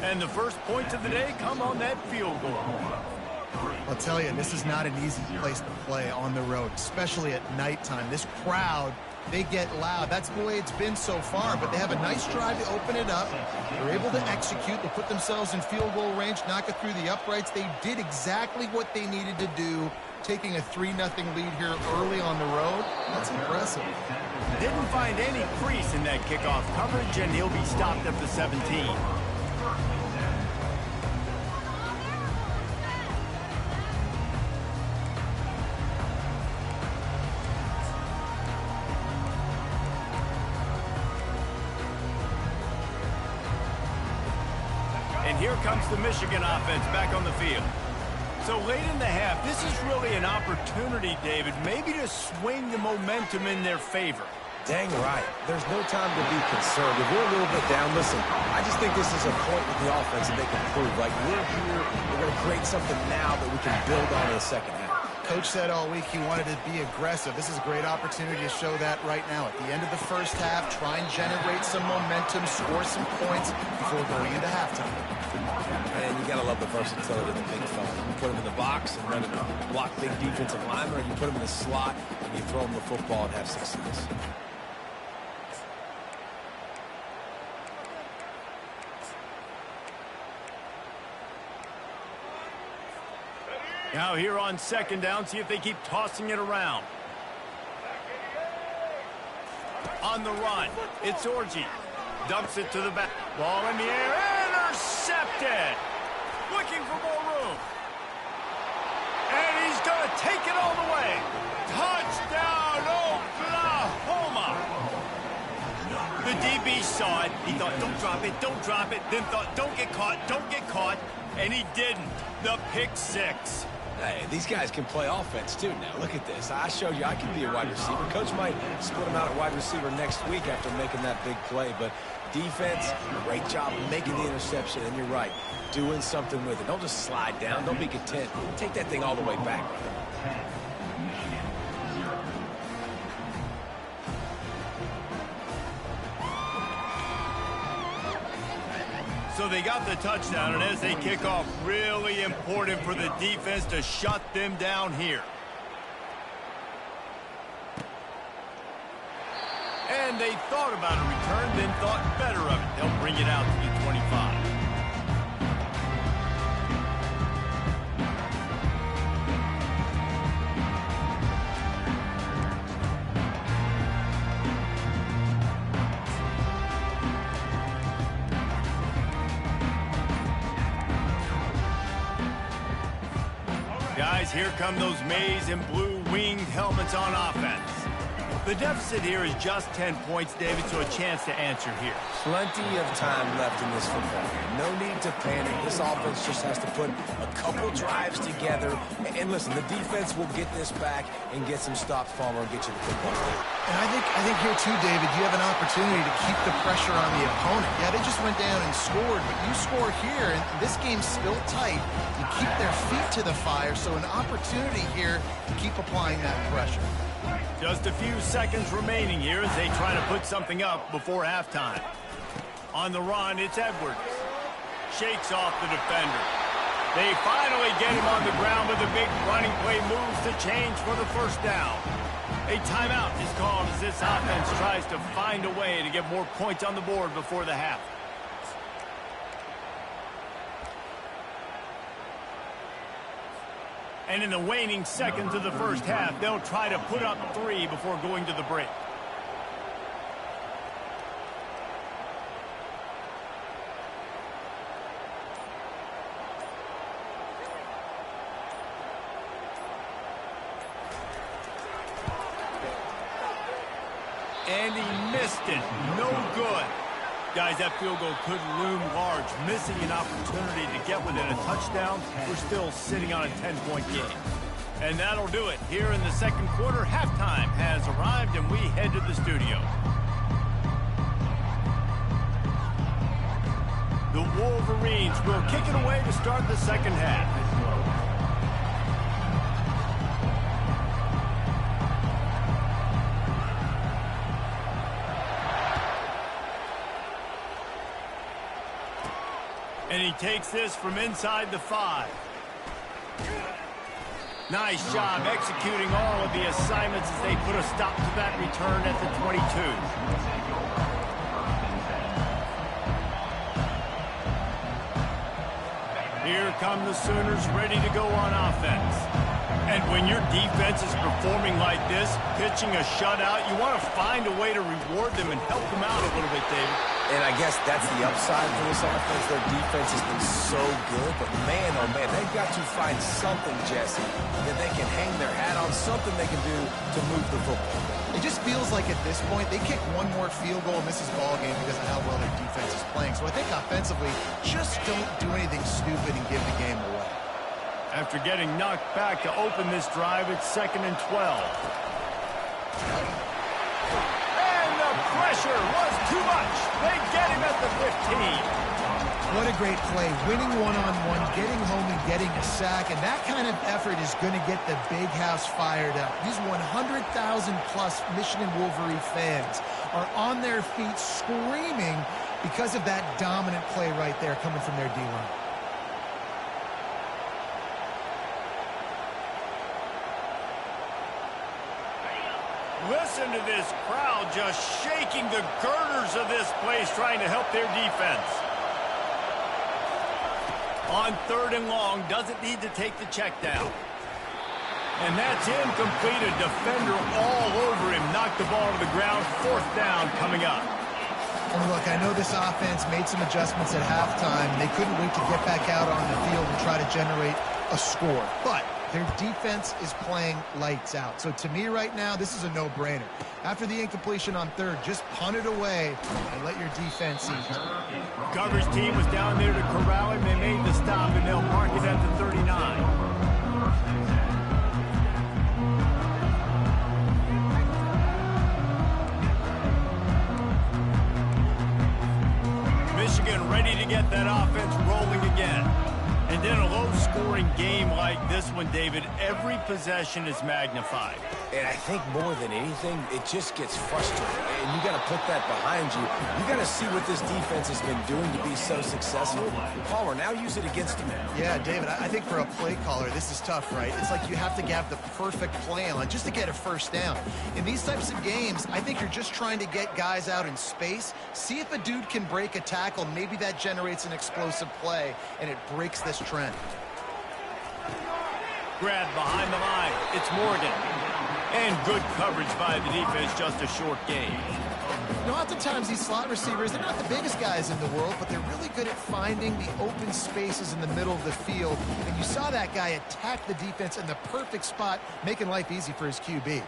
Speaker 1: And the first points of the day come on that field goal.
Speaker 2: I'll tell you, this is not an easy place to play on the road, especially at nighttime. This crowd, they get loud. That's the way it's been so far, but they have a nice drive to open it up. They're able to execute. They put themselves in field goal range, knock it through the uprights. They did exactly what they needed to do, taking a 3-0 lead here early on the road. That's impressive.
Speaker 1: Didn't find any crease in that kickoff coverage, and he'll be stopped at the 17. And here comes the Michigan offense back on the field. So late in the half, this is really an opportunity, David, maybe to swing the momentum in their favor.
Speaker 3: Dang right. There's no time to be concerned. If we're a little bit down, listen, I just think this is a point with the offense that they can prove. Like, we're here, we're going to create something now that we can build on in the second half.
Speaker 2: Coach said all week he wanted to be aggressive. This is a great opportunity to show that right now. At the end of the first half, try and generate some momentum, score some points before going into halftime.
Speaker 3: And you got to love the versatility of the big fella. You put him in the box and run and block big defensive linemen, or you put him in the slot and you throw him the football and have success.
Speaker 1: Now here on second down, see if they keep tossing it around. On the run, it's Orji. Dumps it to the back. Ball in the air, intercepted. Looking for more room. And he's going to take it all the way. Touchdown, Oklahoma. The DB saw it. He thought, don't drop it. Then thought, don't get caught. And he didn't. The pick six.
Speaker 3: Hey, these guys can play offense, too, now. Look at this. I showed you I can be a wide receiver. Coach might split him out at wide receiver next week after making that big play. But defense, great job making the interception. And you're right, doing something with it. Don't just slide down. Don't be content. Take that thing all the way back.
Speaker 1: So they got the touchdown, and as they kick off, really important for the defense to shut them down here. And they thought about a return, then thought better of it. They'll bring it out to the 25. Guys, here come those maize and blue winged helmets on offense. The deficit here is just 10 points, David, so a chance to answer here.
Speaker 3: Plenty of time left in this football game. No need to panic. This offense just has to put a couple drives together. And listen, the defense will get this back and get some stops, Palmer, and get you the football game.
Speaker 2: And I think here too, David, you have an opportunity to keep the pressure on the opponent. Yeah, they just went down and scored, but you score here, and this game's still tight. You keep their feet to the fire, so an opportunity here to keep applying that pressure.
Speaker 1: Just a few seconds remaining here as they try to put something up before halftime. On the run, it's Edwards. Shakes off the defender. They finally get him on the ground, but the big running play moves the change for the first down. A timeout is called as this offense tries to find a way to get more points on the board before the half. And in the waning seconds of the first half, they'll try to put up 3 before going to the break. And he missed it. No good. Guys, that field goal could loom large. Missing an opportunity to get within a touchdown. We're still sitting on a 10-point game. And that'll do it. Here in the second quarter, halftime has arrived, and we head to the studio. The Wolverines will kick it away to start the second half. And he takes this from inside the 5. Nice job executing all of the assignments as they put a stop to that return at the 22. Here come the Sooners ready to go on offense. And when your defense is performing like this, pitching a shutout, you want to find a way to reward them and help them out a little bit, David.
Speaker 3: And I guess that's the upside for this offense. Their defense has been so good, but man, oh man, they've got to find something, Jesse, that they can hang their hat on, something they can do to move the football.
Speaker 2: It just feels like at this point, they kick one more field goal and miss this ball game because of how well their defense is playing. So I think offensively, just don't do anything stupid and give the game away.
Speaker 1: After getting knocked back to open this drive, it's 2nd and 12. Pressure was too much. They get him at the 15.
Speaker 2: What a great play. Winning one-on-one, getting home and getting a sack, and that kind of effort is going to get the big house fired up. These 100,000-plus Michigan Wolverine fans are on their feet screaming because of that dominant play right there coming from their D-line.
Speaker 1: Listen to this crowd just shaking the girders of this place, trying to help their defense. On 3rd and long, doesn't need to take the check down. And that's incomplete. A defender all over him. Knocked the ball to the ground. 4th down coming up.
Speaker 2: And look, I know this offense made some adjustments at halftime. They couldn't wait to get back out on the field and try to generate a score. But their defense is playing lights out. So to me right now, this is a no-brainer. After the incompletion on 3rd, just punt it away and let your defense eat.
Speaker 1: Coverage team was down there to corral him. They made the stop, and they'll mark it at the 39. Michigan ready to get that offense rolling again. And in a low-scoring game like this one, David, every possession is magnified.
Speaker 3: And I think more than anything, it just gets frustrating. And you got to put that behind you. You got to see what this defense has been doing to be so successful. Palmer, now use it against him.
Speaker 2: Yeah, David, I think for a play caller, this is tough, right? It's like you have to have the perfect plan just to get a first down. In these types of games, I think you're just trying to get guys out in space, see if a dude can break a tackle. Maybe that generates an explosive play, and it breaks this trend.
Speaker 1: Grab behind the line. It's Morgan. And good coverage by the defense, just a short gain.
Speaker 2: You know, oftentimes these slot receivers, they're not the biggest guys in the world, but they're really good at finding the open spaces in the middle of the field. And you saw that guy attack the defense in the perfect spot, making life easy for his QB.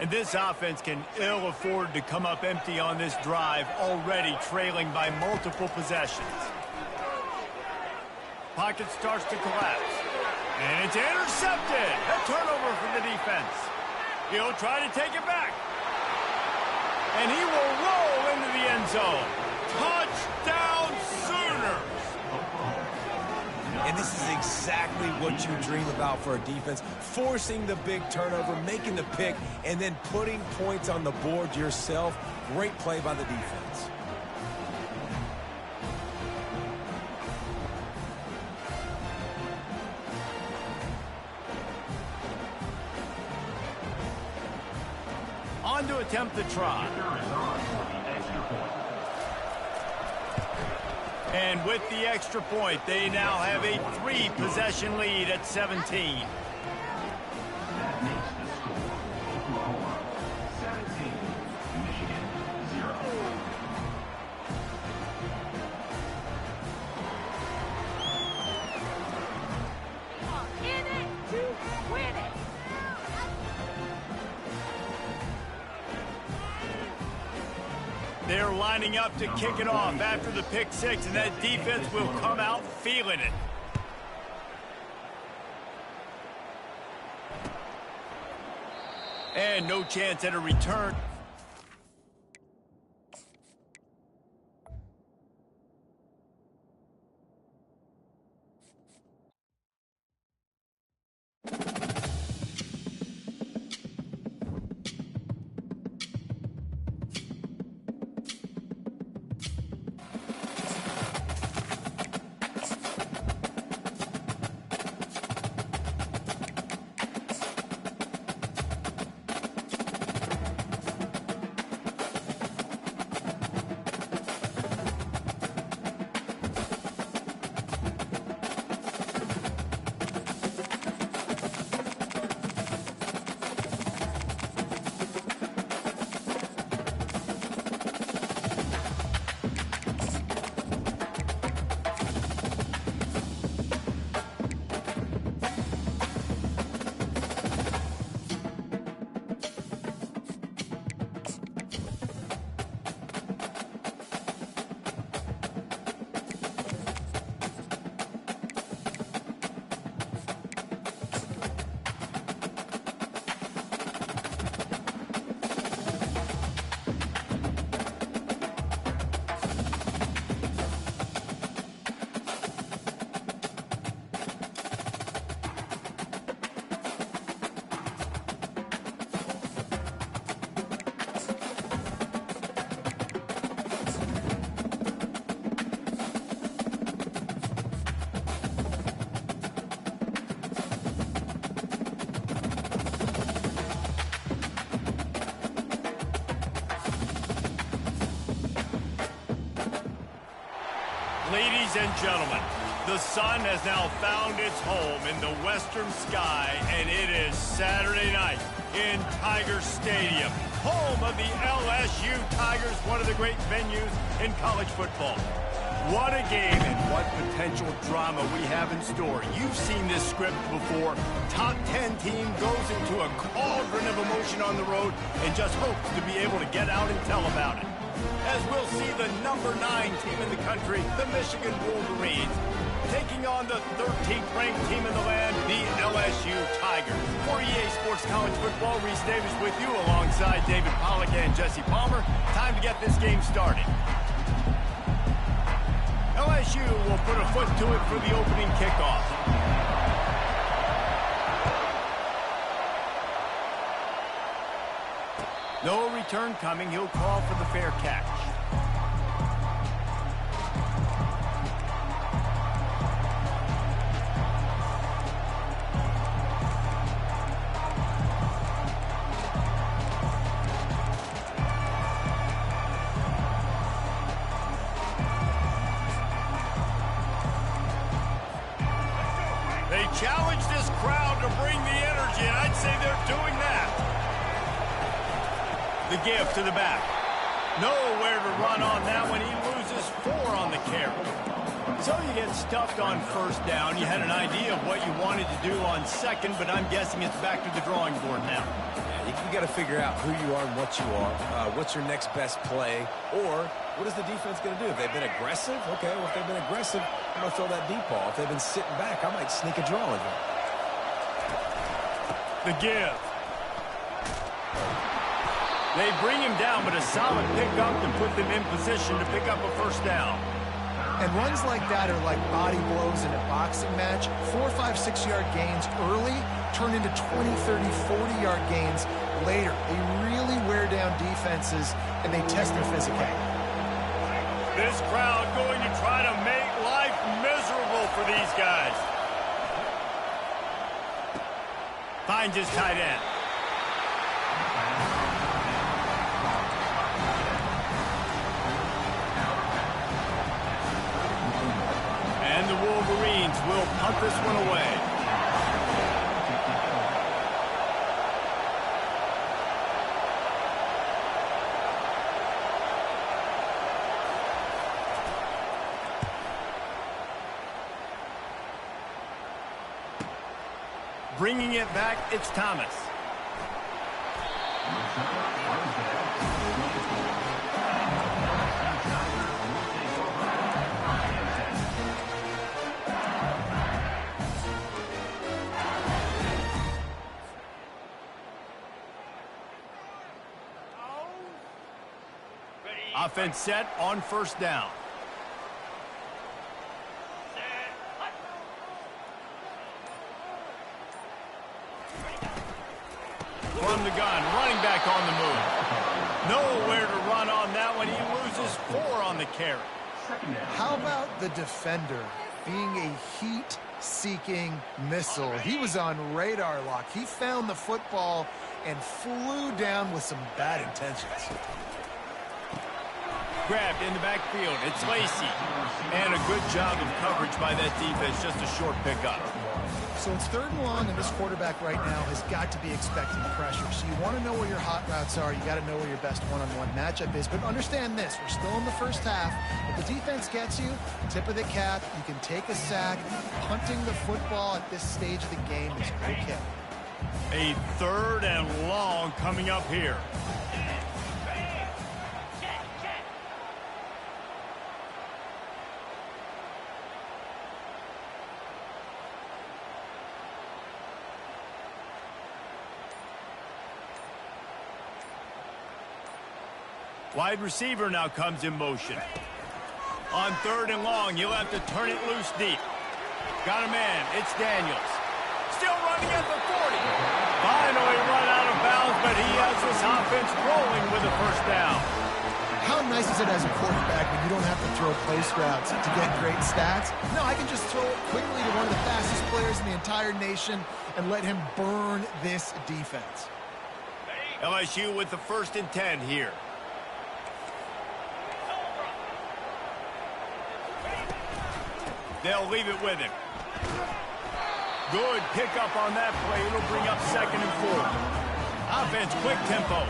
Speaker 1: And this offense can ill afford to come up empty on this drive, already trailing by multiple possessions. Pocket starts to collapse. And it's intercepted. A turnover for the defense. He'll try to take it back. And he will roll into the end zone. Touchdown Sooners!
Speaker 3: And this is exactly what you dream about for a defense. Forcing the big turnover, making the pick, and then putting points on the board yourself. Great play by the defense.
Speaker 1: On to attempt the try. And with the extra point, they now have a 3-possession lead at 17.
Speaker 4: That makes the score Oklahoma 17, Michigan 0.
Speaker 5: In it to win it.
Speaker 1: They're lining up to kick it off after the pick six, and that defense will come out feeling it. And no chance at a return. Ladies and gentlemen, the sun has now found its home in the western sky, and it is Saturday night in Tiger Stadium, home of the LSU Tigers, one of the great venues in college football. What a game and what potential drama we have in store. You've seen this script before. Top 10 team goes into a cauldron of emotion on the road and just hopes to be able to get out and tell about it. As we'll see the number 9 team in the country, the Michigan Wolverines, taking on the 13th ranked team in the land, the LSU Tigers. For EA Sports College Football, Reese Davis with you alongside David Pollack and Jesse Palmer. Time to get this game started. LSU will put a foot to it for the opening kickoff. No return coming. He'll call for the fair catch. They challenge this crowd to bring the energy, and I'd say they're doing that. The give to the back. Nowhere to run on that one. He loses 4 on the carry. So you get stuffed on first down. You had an idea of what you wanted to do on second, but I'm guessing it's back to the drawing board now.
Speaker 3: Yeah, you got to figure out who you are and what you are. What's your next best play? Or what is the defense going to do? If they've been aggressive, okay, well, if they've been aggressive, I'm going to throw that deep ball. If they've been sitting back, I might sneak a draw in here.
Speaker 1: The give. They bring him down, but a solid pickup to put them in position to pick up a first down.
Speaker 2: And runs like that are like body blows in a boxing match. 4, 5, 6-yard gains early turn into 20, 30, 40-yard gains later. They really wear down defenses, and they test their physicality.
Speaker 1: This crowd going to try to make life miserable for these guys. Finds his tight end. And the Wolverines will punt this one away. Bringing it back, it's Thomas. Offense set on first down. From the gun, running back on the move. Nowhere to run on that one. He loses 4 on the carry.
Speaker 2: How about the defender being a heat-seeking missile? He was on radar lock. He found the football and flew down with some bad intentions.
Speaker 1: Grabbed in the backfield. It's Lacy. And a good job of coverage by that defense. Just a short pickup.
Speaker 2: So it's 3rd and long, and this quarterback right now has got to be expecting pressure. So you want to know where your hot routes are. You got to know where your best one-on-one matchup is. But understand this, we're still in the first half. If the defense gets you, tip of the cap, you can take a sack. Punting the football at this stage of the game is okay.
Speaker 1: A 3rd and long coming up here. Wide receiver now comes in motion. On 3rd and long, you'll have to turn it loose deep. Got a man. It's Daniels. Still running at the 40. Finally run out of bounds, but he has this offense rolling with a first down.
Speaker 2: How nice is it as a quarterback when you don't have to throw post routes to get great stats? No, I can just throw it quickly to one of the fastest players in the entire nation and let him burn this defense.
Speaker 1: LSU with the 1st and 10 here. They'll leave it with him. Good pickup on that play. It'll bring up 2nd and 4. Offense, quick tempo.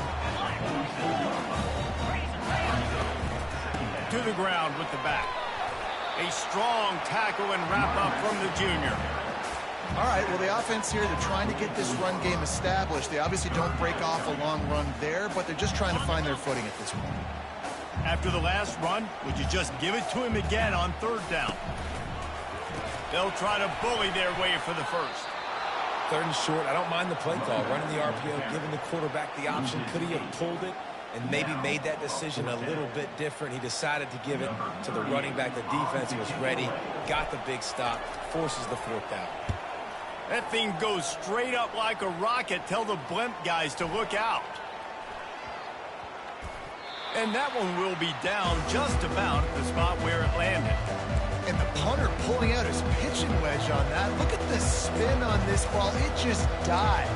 Speaker 1: To the ground with the back. A strong tackle and wrap up from the junior.
Speaker 2: All right, well, the offense here, they're trying to get this run game established. They obviously don't break off a long run there, but they're just trying to find their footing at this point.
Speaker 1: After the last run, would you just give it to him again on 3rd down? They'll try to bully their way for the first.
Speaker 3: 3rd and short. I don't mind the play call. Running the RPO, giving the quarterback the option. Could he have pulled it and maybe made that decision a little bit different? He decided to give it to the running back. The defense was ready. Got the big stop. Forces the 4th down.
Speaker 1: That thing goes straight up like a rocket. Tell the blimp guys to look out. And that one will be down just about at the spot where it landed.
Speaker 2: And the punter pulling out his pitching wedge on that. Look at the spin on this ball. It just died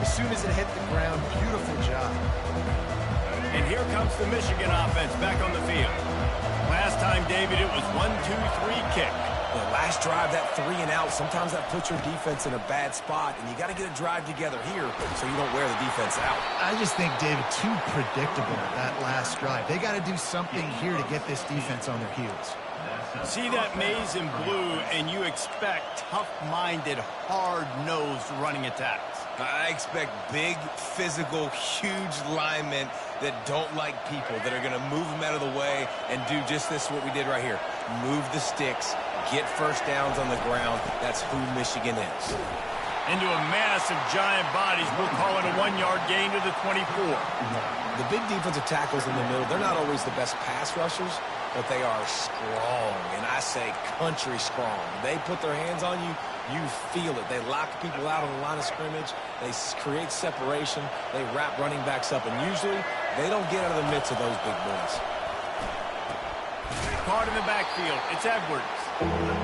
Speaker 2: as soon as it hit the ground. Beautiful job.
Speaker 1: And here comes the Michigan offense back on the field. Last time, David, it was 1-2-3 kick.
Speaker 3: The last drive, that 3 and out, sometimes that puts your defense in a bad spot, and you got to get a drive together here so you don't wear the defense out.
Speaker 2: I just think, David, too predictable that last drive. They got to do something here to get this defense on their heels.
Speaker 1: See that maze in blue, and you expect tough-minded, hard-nosed running attacks.
Speaker 3: I expect big, physical, huge linemen that don't like people, that are going to move them out of the way and do just this, what we did right here. Move the sticks, get first downs on the ground. That's who Michigan is.
Speaker 1: Into a mass of giant bodies. We'll call it a 1-yard gain to the 24.
Speaker 3: The big defensive tackles in the middle, they're not always the best pass rushers, but they are strong, and I say country strong. They put their hands on you, you feel it. They lock people out on the line of scrimmage. They create separation. They wrap running backs up, and usually they don't get out of the midst of those big boys.
Speaker 1: Caught in the backfield. It's Edwards.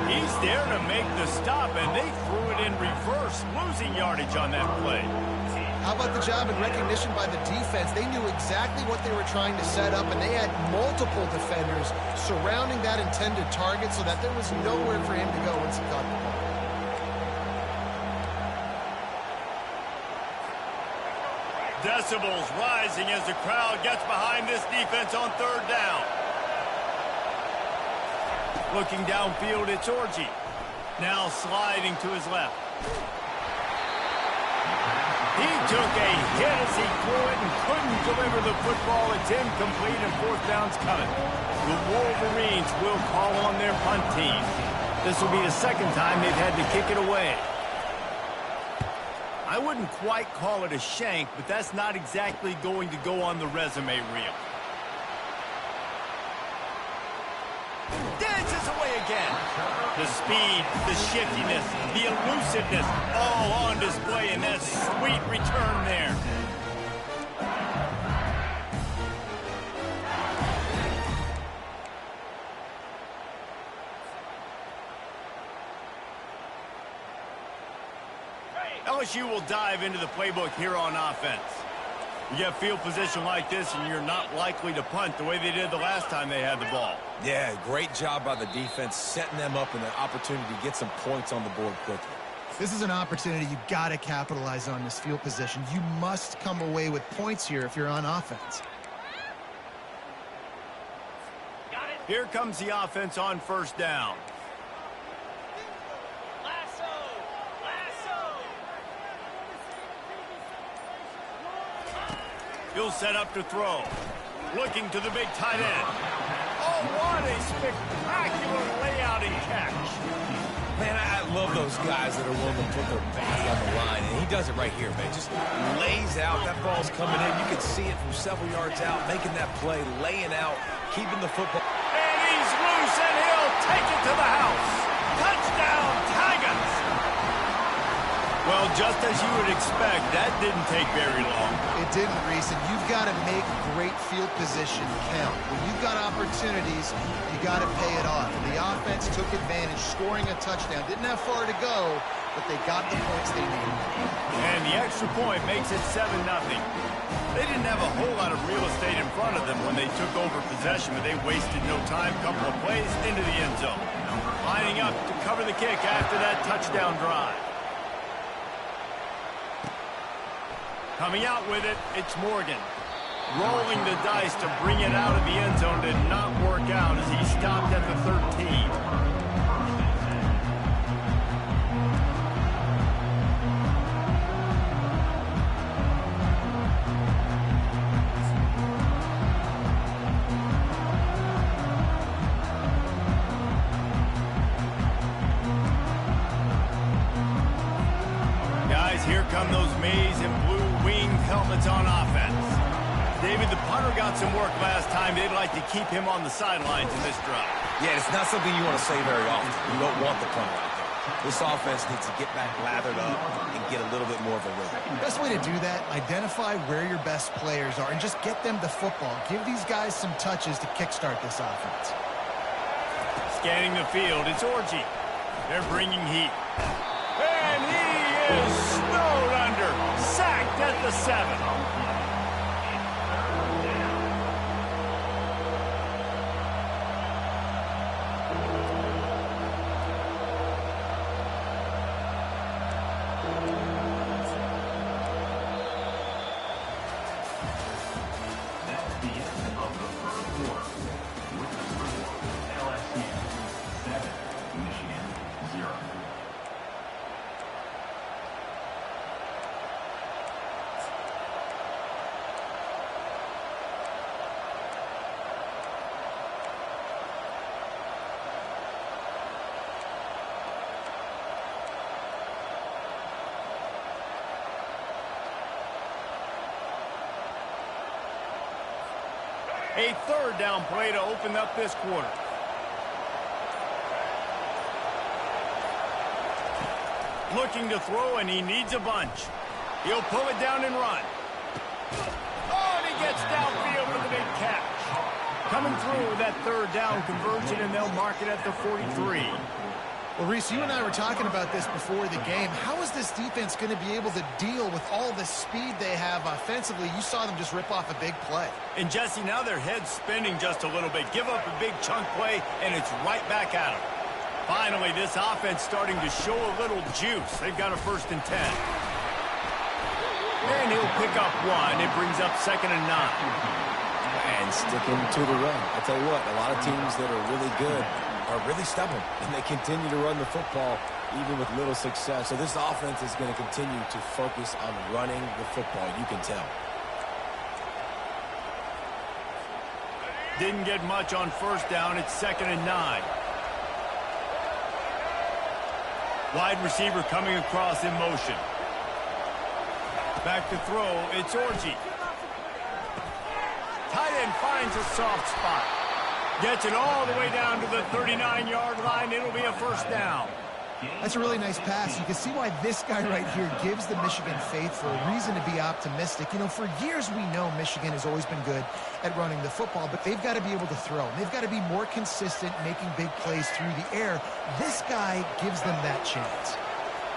Speaker 1: He's there to make the stop, and they threw it in reverse, losing yardage on that play.
Speaker 2: How about the job and recognition by the defense? They knew exactly what they were trying to set up, and they had multiple defenders surrounding that intended target so that there was nowhere for him to go once he caught the ball.
Speaker 1: Decibels rising as the crowd gets behind this defense on 3rd down. Looking downfield, it's Orji. Now sliding to his left. He took a hit as he threw it and couldn't deliver the football. It's incomplete and 4th down's coming. The Wolverines will call on their punt team. This will be the 2nd time they've had to kick it away. I wouldn't quite call it a shank, but that's not exactly going to go on the resume reel. Dances away again. The speed, the shiftiness, the elusiveness, all on display in that sweet return there. LSU will dive into the playbook here on offense. You get field position like this, and you're not likely to punt the way they did the last time they had the ball.
Speaker 3: Yeah, great job by the defense, setting them up in an opportunity to get some points on the board quickly.
Speaker 2: This is an opportunity you got to capitalize on this field position. You must come away with points here if you're on offense.
Speaker 1: Here comes the offense on 1st down. He'll set up to throw. Looking to the big tight end. Oh, what a spectacular layout and catch.
Speaker 3: Man, I love those guys that are willing to put their body on the line, and he does it right here, man. Just lays out. That ball's coming in. You can see it from several yards out, making that play, laying out, keeping the football.
Speaker 1: And he's loose, and he'll take it to the house. Touchdown, Tigers! Well, just as you would expect, that didn't take very long.
Speaker 2: It didn't, Reese, and you've got to make great field position count. When you've got opportunities, you got to pay it off. And the offense took advantage, scoring a touchdown. Didn't have far to go, but they got the points they needed.
Speaker 1: And the extra point makes it 7-0. They didn't have a whole lot of real estate in front of them when they took over possession, but they wasted no time. Couple of plays into the end zone. Lining up to cover the kick after that touchdown drive. Coming out with it, it's Morgan. Rolling the dice to bring it out of the end zone did not work out as he stopped at the 13. Here come those maize and blue winged helmets on offense. David, the punter got some work last time. They'd like to keep him on the sidelines in this drive.
Speaker 3: Yeah, it's not something you want to say very often. You don't want the punter out there. This offense needs to get back lathered up and get a little bit more of a rhythm.
Speaker 2: Best way to do that, identify where your best players are and just get them the football. Give these guys some touches to kickstart this offense.
Speaker 1: Scanning the field, it's Orji. They're bringing heat. And he is snowed under, sacked at the 7. A third down play to open up this quarter. Looking to throw, and he needs a bunch. He'll pull it down and run. Oh, and he gets downfield with a big catch. Coming through with that third down conversion, and they'll mark it at the 43.
Speaker 2: Well, Reese, you and I were talking about this before the game. How is this defense going to be able to deal with all the speed they have offensively? You saw them just rip off a big play.
Speaker 1: And, Jesse, now their head's spinning just a little bit. Give up a big chunk play, and it's right back at them. Finally, this offense starting to show a little juice. They've got a 1st and 10. And he'll pick up one. It brings up 2nd and 9.
Speaker 3: And sticking to the run. I tell you what, a lot of teams that are really good are really stubborn, and they continue to run the football even with little success. So this offense is going to continue to focus on running the football. You can tell.
Speaker 1: Didn't get much on 1st down. It's 2nd and 9. Wide receiver coming across in motion. Back to throw. It's Orji. Tight end finds a soft spot. Gets it all the way down to the 39-yard line. It'll be a 1st down.
Speaker 2: That's a really nice pass. You can see why this guy right here gives the Michigan faithful a reason to be optimistic. You know, for years we know Michigan has always been good at running the football, but they've got to be able to throw. They've got to be more consistent making big plays through the air. This guy gives them that chance.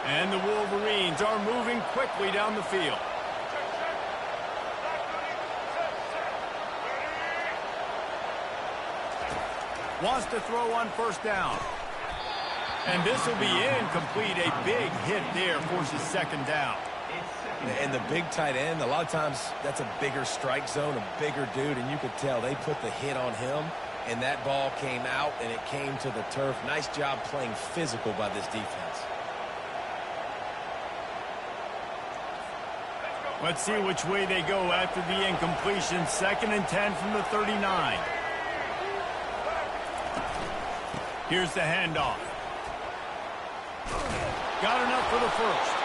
Speaker 1: And the Wolverines are moving quickly down the field. Wants to throw on 1st down. And this will be incomplete. A big hit there forces 2nd down.
Speaker 3: And the big tight end, a lot of times that's a bigger strike zone, a bigger dude, and you could tell they put the hit on him, and that ball came out, and it came to the turf. Nice job playing physical by this defense.
Speaker 1: Let's see which way they go after the incompletion. 2nd and 10 from the 39. Here's the handoff. Got enough for the 1st.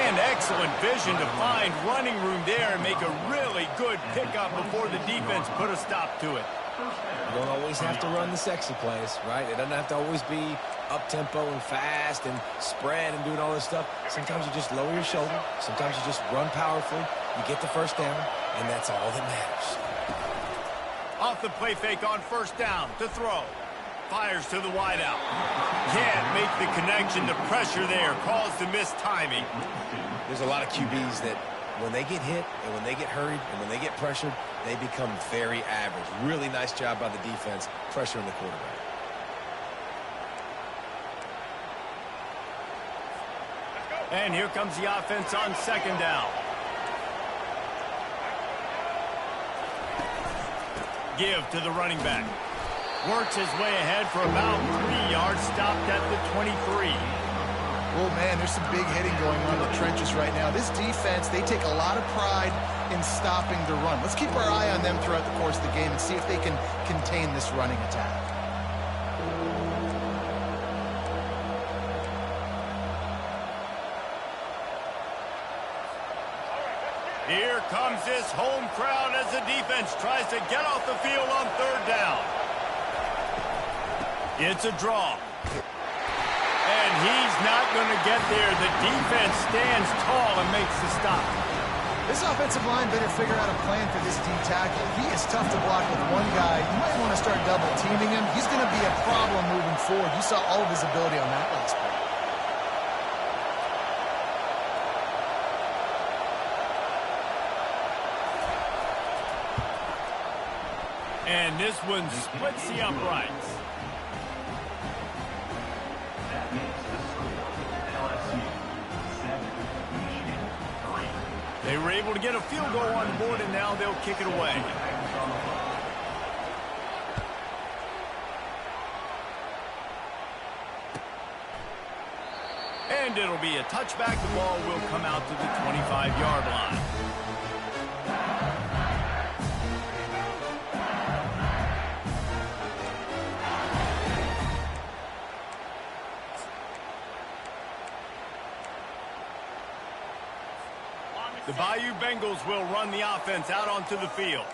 Speaker 1: And excellent vision to find running room there and make a really good pickup before the defense put a stop to it.
Speaker 3: You don't always have to run the sexy plays, right? It doesn't have to always be up-tempo and fast and spread and doing all this stuff. Sometimes you just lower your shoulder. Sometimes you just run powerfully. You get the 1st down, and that's all that matters.
Speaker 1: Off the play fake on 1st down to throw. Fires to the wideout. Can't make the connection. The pressure there caused the missed timing.
Speaker 3: There's a lot of QBs that when they get hit and when they get hurried and when they get pressured, they become very average. Really nice job by the defense pressuring the quarterback.
Speaker 1: And here comes the offense on second down. Give to the running back. Works his way ahead for about 3 yards, stopped at the 23.
Speaker 2: Oh, man, there's some big hitting going on in the trenches right now. This defense, they take a lot of pride in stopping the run. Let's keep our eye on them throughout the course of the game and see if they can contain this running attack.
Speaker 1: Here comes this home crowd as the defense tries to get off the field on third down. It's a draw. And he's not going to get there. The defense stands tall and makes the stop.
Speaker 2: This offensive line better figure out a plan for this D tackle. He is tough to block with one guy. You might want to start double teaming him. He's going to be a problem moving forward. You saw all of his ability on that last play.
Speaker 1: And this one splits the uprights.
Speaker 4: That makes the score LSU 7, Michigan 3.
Speaker 1: They were able to get a field goal on the board, and now they'll kick it away. And it'll be a touchback. The ball will come out to the 25-yard line. The Bayou Bengals will run the offense out onto the field.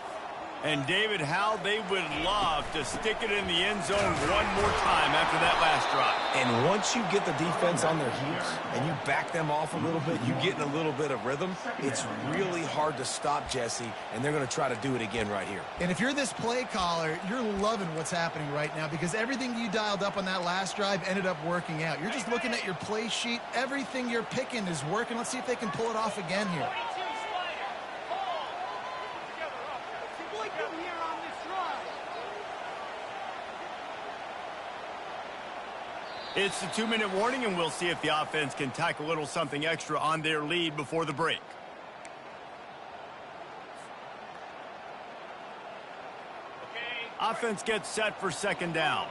Speaker 1: And David, how they would love to stick it in the end zone one more time after that last drive.
Speaker 3: And once you get the defense on their heels and you back them off a little bit, you get in a little bit of rhythm, it's really hard to stop, Jesse, and they're going to try to do it again right here.
Speaker 2: And if you're this play caller, you're loving what's happening right now because everything you dialed up on that last drive ended up working out. You're just looking at your play sheet. Everything you're picking is working. Let's see if they can pull it off again here.
Speaker 1: It's the 2-minute warning, and we'll see if the offense can tack a little something extra on their lead before the break. Offense gets set for second down.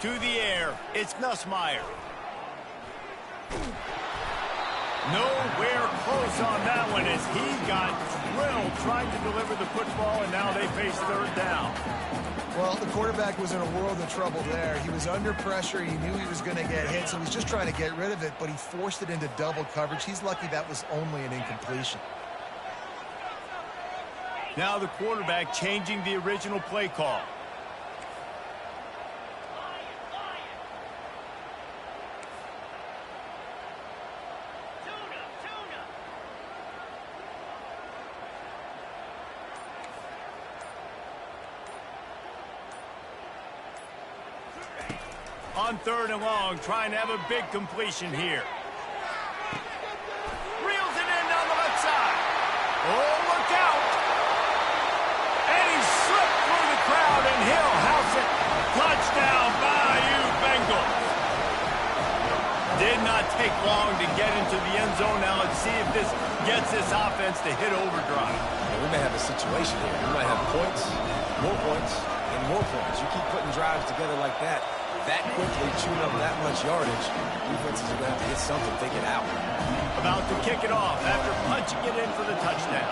Speaker 1: To the air, it's Nussmeier. Nowhere close on that one as he got drilled trying to deliver the football, and now they face third down.
Speaker 2: Well, the quarterback was in a world of trouble there. He was under pressure. He knew he was going to get hit, so he was just trying to get rid of it, but he forced it into double coverage. He's lucky that was only an incompletion.
Speaker 1: Now the quarterback changing the original play call. On third and long, trying to have a big completion here. Reels it in down the left side. Oh, look out. And he slipped through the crowd, and he'll house it. Touchdown, Bayou Bengals. Did not take long to get into the end zone. Now let's see if this gets this offense to hit overdrive.
Speaker 3: Yeah, we may have a situation here. We might have points, and more points. You keep putting drives together like that quickly, chewing up that much yardage, defenses are going to have to get something figured out.
Speaker 1: About to kick it off after punching it in for the touchdown.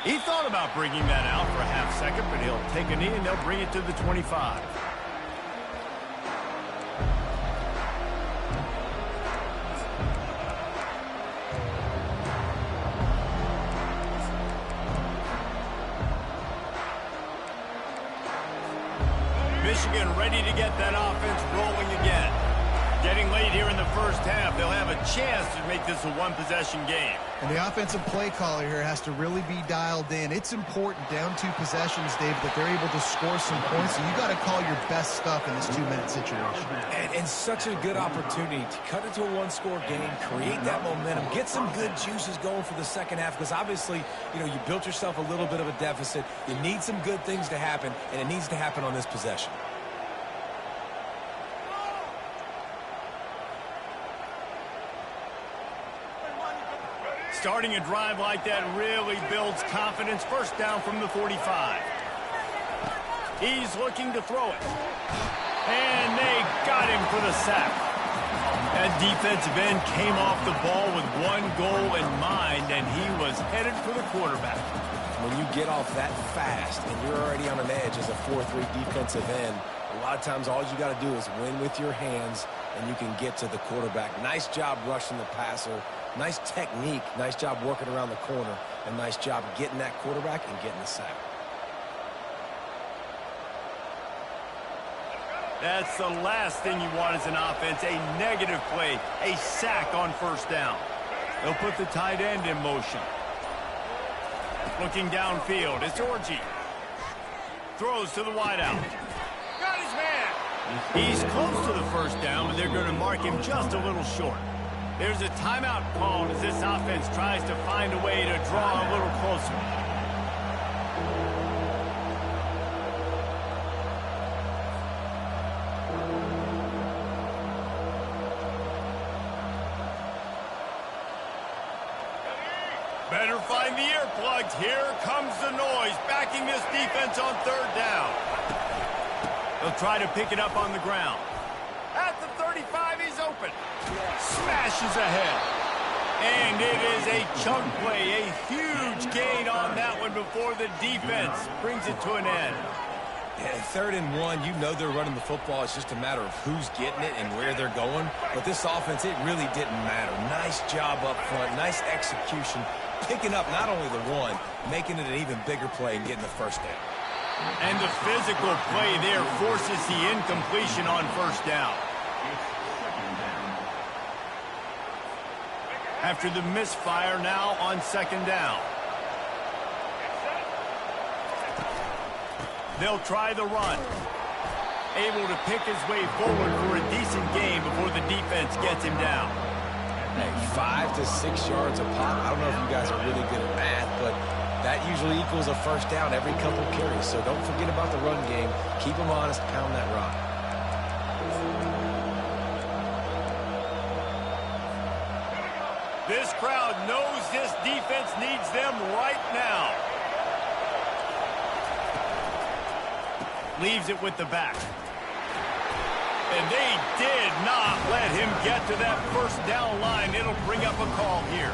Speaker 1: He thought about bringing that out for a half second, but he'll take a knee and they'll bring it to the 25. Michigan ready to get that offense rolling again. Getting late here in the first half, they'll have a chance to make this a one-possession game.
Speaker 2: And the offensive play caller here has to really be dialed in. It's important down 2 possessions, David, that they're able to score some points. So you got to call your best stuff in this 2-minute situation.
Speaker 3: And such a good opportunity to cut into a one-score game, create that momentum, get some good juices going for the second half, because obviously, you know, you built yourself a little bit of a deficit. You need some good things to happen, and it needs to happen on this possession.
Speaker 1: Starting a drive like that really builds confidence. First down from the 45. He's looking to throw it. And they got him for the sack. That defensive end came off the ball with one goal in mind, and he was headed for the quarterback.
Speaker 3: When you get off that fast and you're already on an edge as a 4-3 defensive end, a lot of times all you got to do is win with your hands, and you can get to the quarterback. Nice job rushing the passer. Nice technique, nice job working around the corner, and nice job getting that quarterback and getting the sack.
Speaker 1: That's the last thing you want as an offense, a negative play, a sack on first down. They'll put the tight end in motion. Looking downfield, it's Orji. Throws to the wideout. Got his man. He's close to the first down, but they're going to mark him just a little short. There's a timeout called as this offense tries to find a way to draw a little closer. Better find the earplugs. Here comes the noise, backing this defense on third down. They'll try to pick it up on the ground. At the 35, he's open. Smashes ahead. And it is a chunk play, a huge gain on that one before the defense brings it to an end.
Speaker 3: Yeah, 3rd and 1, you know they're running the football. It's just a matter of who's getting it and where they're going. But this offense, it really didn't matter. Nice job up front, nice execution, picking up not only the one, making it an even bigger play and getting the first down.
Speaker 1: And the physical play there forces the incompletion on first down. After the misfire, now on second down. They'll try the run. Able to pick his way forward for a decent gain before the defense gets him down.
Speaker 3: Hey, 5 to 6 yards a pop. I don't know if you guys are really good at math, but that usually equals a first down every couple carries. So don't forget about the run game. Keep them honest, pound that rock.
Speaker 1: This crowd knows this defense needs them right now. Leaves it with the back. And they did not let him get to that first down line. It'll bring up a call here.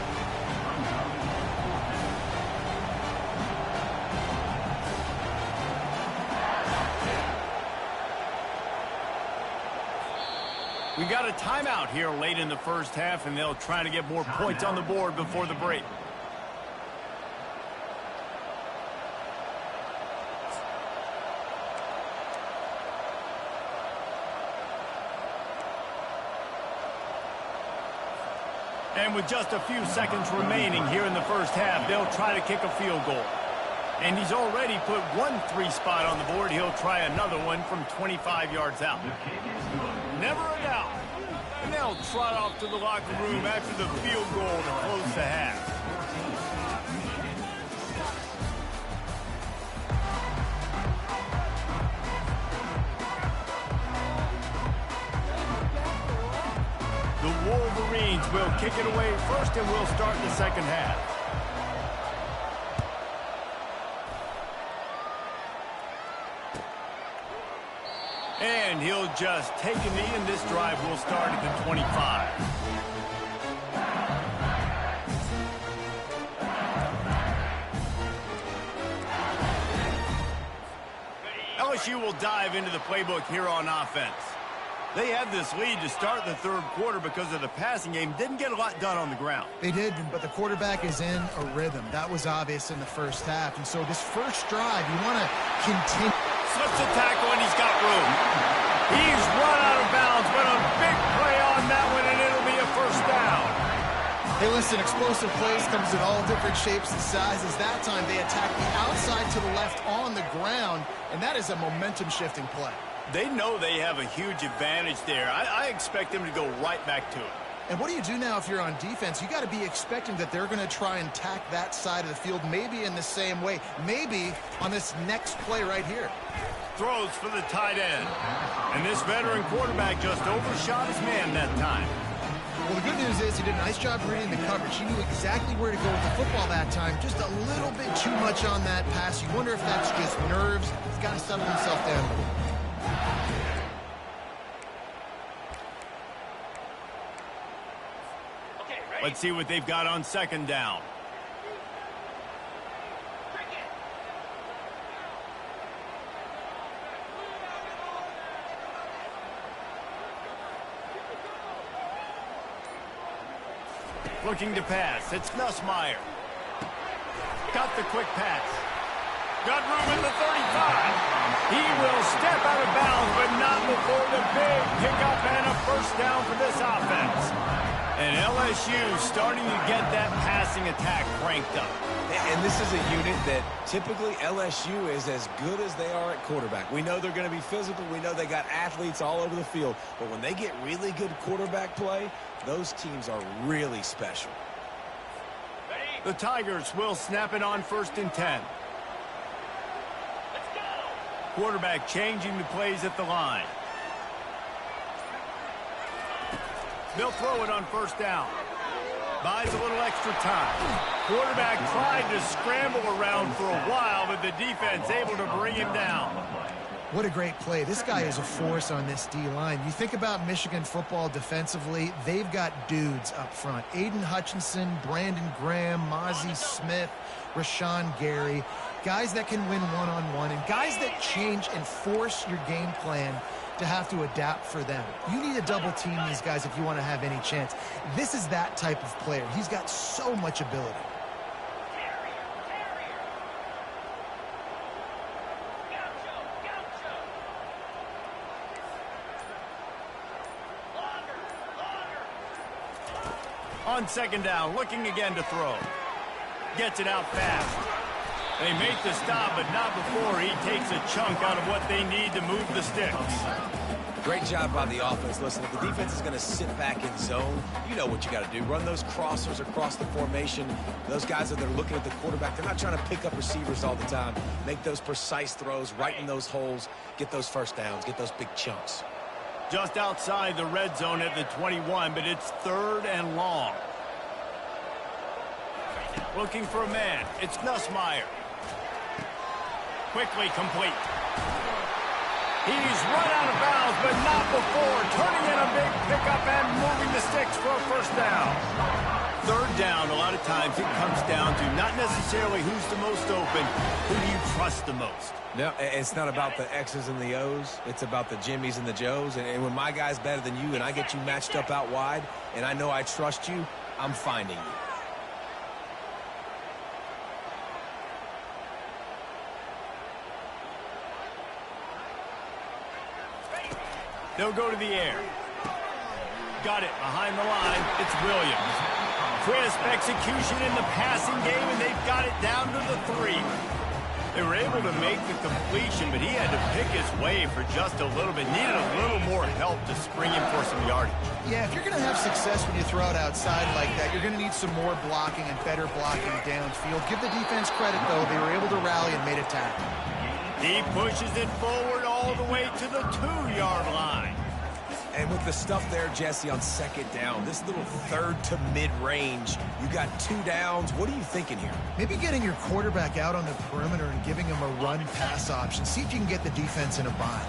Speaker 1: We got a timeout here late in the first half, and they'll try to get more points on the board before the break. And with just a few seconds remaining here in the first half, they'll try to kick a field goal. And he's already put one 3 spot on the board. He'll try another one from 25 yards out. Never a doubt. And they'll trot off to the locker room after the field goal to close the half. The Wolverines will kick it away first, and we'll start the second half. And he'll just take a knee, and this drive will start at the 25. LSU will dive into the playbook here on offense. They had this lead to start the third quarter because of the passing game. Didn't get a lot done on the ground.
Speaker 2: They did, but the quarterback is in a rhythm. That was obvious in the first half. And so this first drive, you want to continue.
Speaker 1: Slips a tackle, and he's got room. He's run out of bounds, but a big play
Speaker 2: Hey, listen, explosive plays comes in all different shapes and sizes. That time they attacked the outside to the left on the ground, and that is a momentum-shifting play.
Speaker 1: They know they have a huge advantage there. I expect them to go right back to it.
Speaker 2: And what do you do now if you're on defense? You got to be expecting that they're going to try and attack that side of the field, maybe in the same way, maybe on this next play right here.
Speaker 1: Throws for the tight end. And this veteran quarterback just overshot his man that time.
Speaker 2: Well, the good news is he did a nice job reading the coverage. He knew exactly where to go with the football that time. Just a little bit too much on that pass. You wonder if that's just nerves. He's got to settle himself down.
Speaker 1: Let's see what they've got on second down. Looking to pass. It's Nussmeier. Got the quick pass. Got room in the 35. He will step out of bounds, but not before the big pickup and a first down for this offense. And LSU starting to get that passing attack cranked up.
Speaker 3: And this is a unit that typically LSU is as good as they are at quarterback. We know they're going to be physical. We know they got athletes all over the field. But when they get really good quarterback play, those teams are really special.
Speaker 1: The Tigers will snap it on 1st and 10. Quarterback changing the plays at the line. They'll throw it on 1st down. Buys a little extra time. Quarterback tried to scramble around for a while, but the defense able to bring him down.
Speaker 2: What a great play. This guy is a force on this D-line. You think about Michigan football defensively, they've got dudes up front. Aiden Hutchinson, Brandon Graham, Mozzie Smith, Rashawn Gary. Guys that can win one-on-one and guys that change and force your game plan to have to adapt for them. You need to double team these guys if you want to have any chance. This is that type of player. He's got so much ability.
Speaker 1: On second down, looking again to throw. Gets it out fast. They make the stop, but not before he takes a chunk out of what they need to move the sticks.
Speaker 3: Great job by the offense. Listen, if the defense is going to sit back in zone, you know what you got to do. Run those crossers across the formation. Those guys that are looking at the quarterback, they're not trying to pick up receivers all the time. Make those precise throws, right in those holes, get those first downs, get those big chunks.
Speaker 1: Just outside the red zone at the 21, but it's 3rd and long. Looking for a man. It's Nussmeier. Quickly complete. He's run out of bounds, but not before turning in a big pickup and moving the sticks for a first down. 3rd down, a lot of times it comes down to not necessarily who's the most open, who do you trust the most?
Speaker 3: No, it's not about the X's and the O's. It's about the Jimmys and the Joes. And when my guy's better than you and I get you matched up out wide and I know I trust you, I'm finding you.
Speaker 1: They'll go to the air. Got it behind the line. It's Williams. Crisp execution in the passing game, and they've got it down to the 3. They were able to make the completion, but he had to pick his way for just a little bit. Needed a little more help to spring him for some yardage.
Speaker 2: Yeah, if you're going to have success when you throw it outside like that, you're going to need some more blocking and better blocking downfield. Give the defense credit, though. They were able to rally and made a tackle.
Speaker 1: He pushes it forward all the way to the 2-yard line.
Speaker 3: And with the stuff there, Jesse, on second down, this little 3rd to mid-range, you got 2 downs. What are you thinking here?
Speaker 2: Maybe getting your quarterback out on the perimeter and giving him a run-pass option. See if you can get the defense in a bind.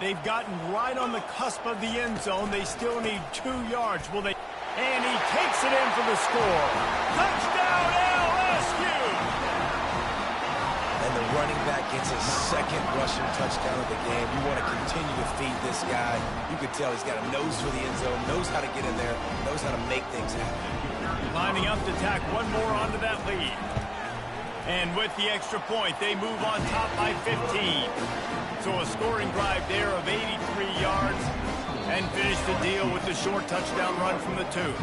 Speaker 1: They've gotten right on the cusp of the end zone. They still need 2 yards. Will they? And he takes it in for the score. Touchdown, LSU!
Speaker 3: And the running back gets his 2nd rushing touchdown of the game. You want to continue to feed this guy. You can tell he's got a nose for the end zone, knows how to get in there, knows how to make things happen.
Speaker 1: Lining up to tack one more onto that lead. And with the extra point, they move on top by 15. So a scoring drive there of 83 yards and finish the deal with the short touchdown run from the 2.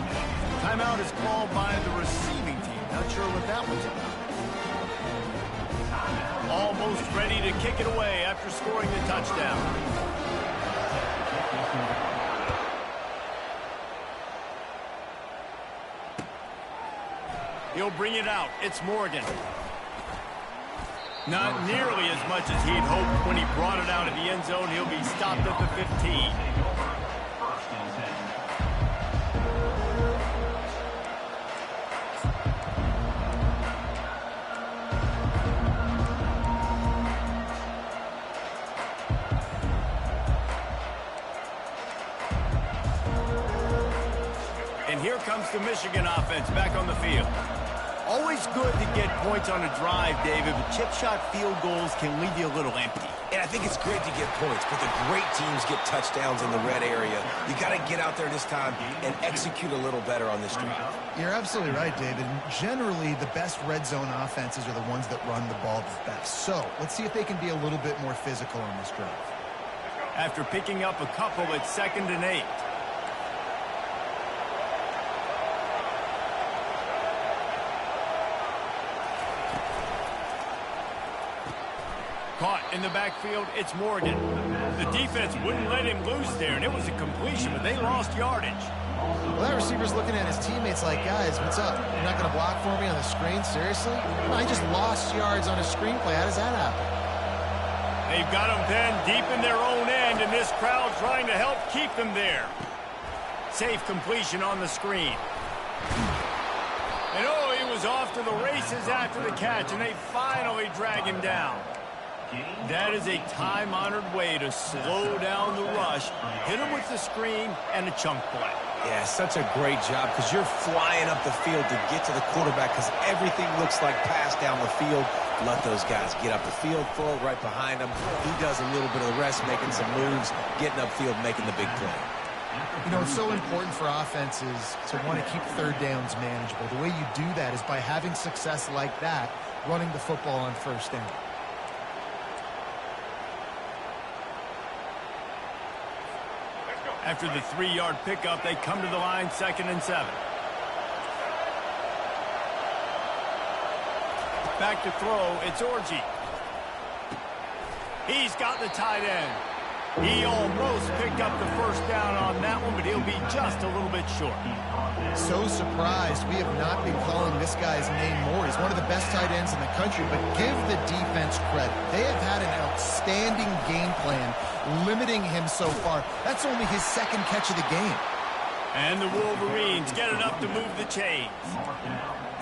Speaker 1: Timeout is called by the receiving team. Not sure what that one's about. Almost ready to kick it away after scoring the touchdown. He'll bring it out. It's Morgan. Not nearly as much as he'd hoped when he brought it out of the end zone. He'll be stopped at the 15. And here comes the Michigan offense back on the field. Always good to get points on a drive, David, but chip shot field goals can leave you a little empty.
Speaker 3: And I think it's great to get points, but the great teams get touchdowns in the red area. You got to get out there this time and execute a little better on this drive.
Speaker 2: You're absolutely right, David. Generally, the best red zone offenses are the ones that run the ball the best. So let's see if they can be a little bit more physical on this drive.
Speaker 1: After picking up a couple, it's 2nd and 8. Caught in the backfield, it's Morgan. The defense wouldn't let him loose there, and it was a completion, but they lost yardage.
Speaker 2: Well, that receiver's looking at his teammates like, guys, what's up? You're not going to block for me on the screen? Seriously? I just lost yards on a screenplay. How does that happen?
Speaker 1: They've got them then deep in their own end, and this crowd trying to help keep them there. Safe completion on the screen. And oh, he was off to the races after the catch, and they finally drag him down. That is a time-honored way to slow down the rush, hit him with the screen, and a chunk play.
Speaker 3: Yeah, such a great job because you're flying up the field to get to the quarterback because everything looks like pass down the field. Let those guys get up the field full right behind him. He does a little bit of the rest, making some moves, getting upfield, making the big play.
Speaker 2: You know, it's so important for offenses to want to keep third downs manageable. The way you do that is by having success like that, running the football on first down.
Speaker 1: After the 3-yard pickup, they come to the line, 2nd and 7. Back to throw, it's Orji. He's got the tight end. He almost picked up the first down on that one, but he'll be just a little bit short.
Speaker 2: So surprised we have not been calling this guy's name more. He's one of the best tight ends in the country, but give the defense credit. They have had an outstanding game plan limiting him so far. That's only his 2nd catch of the game.
Speaker 1: And the Wolverines get it up to move the chains.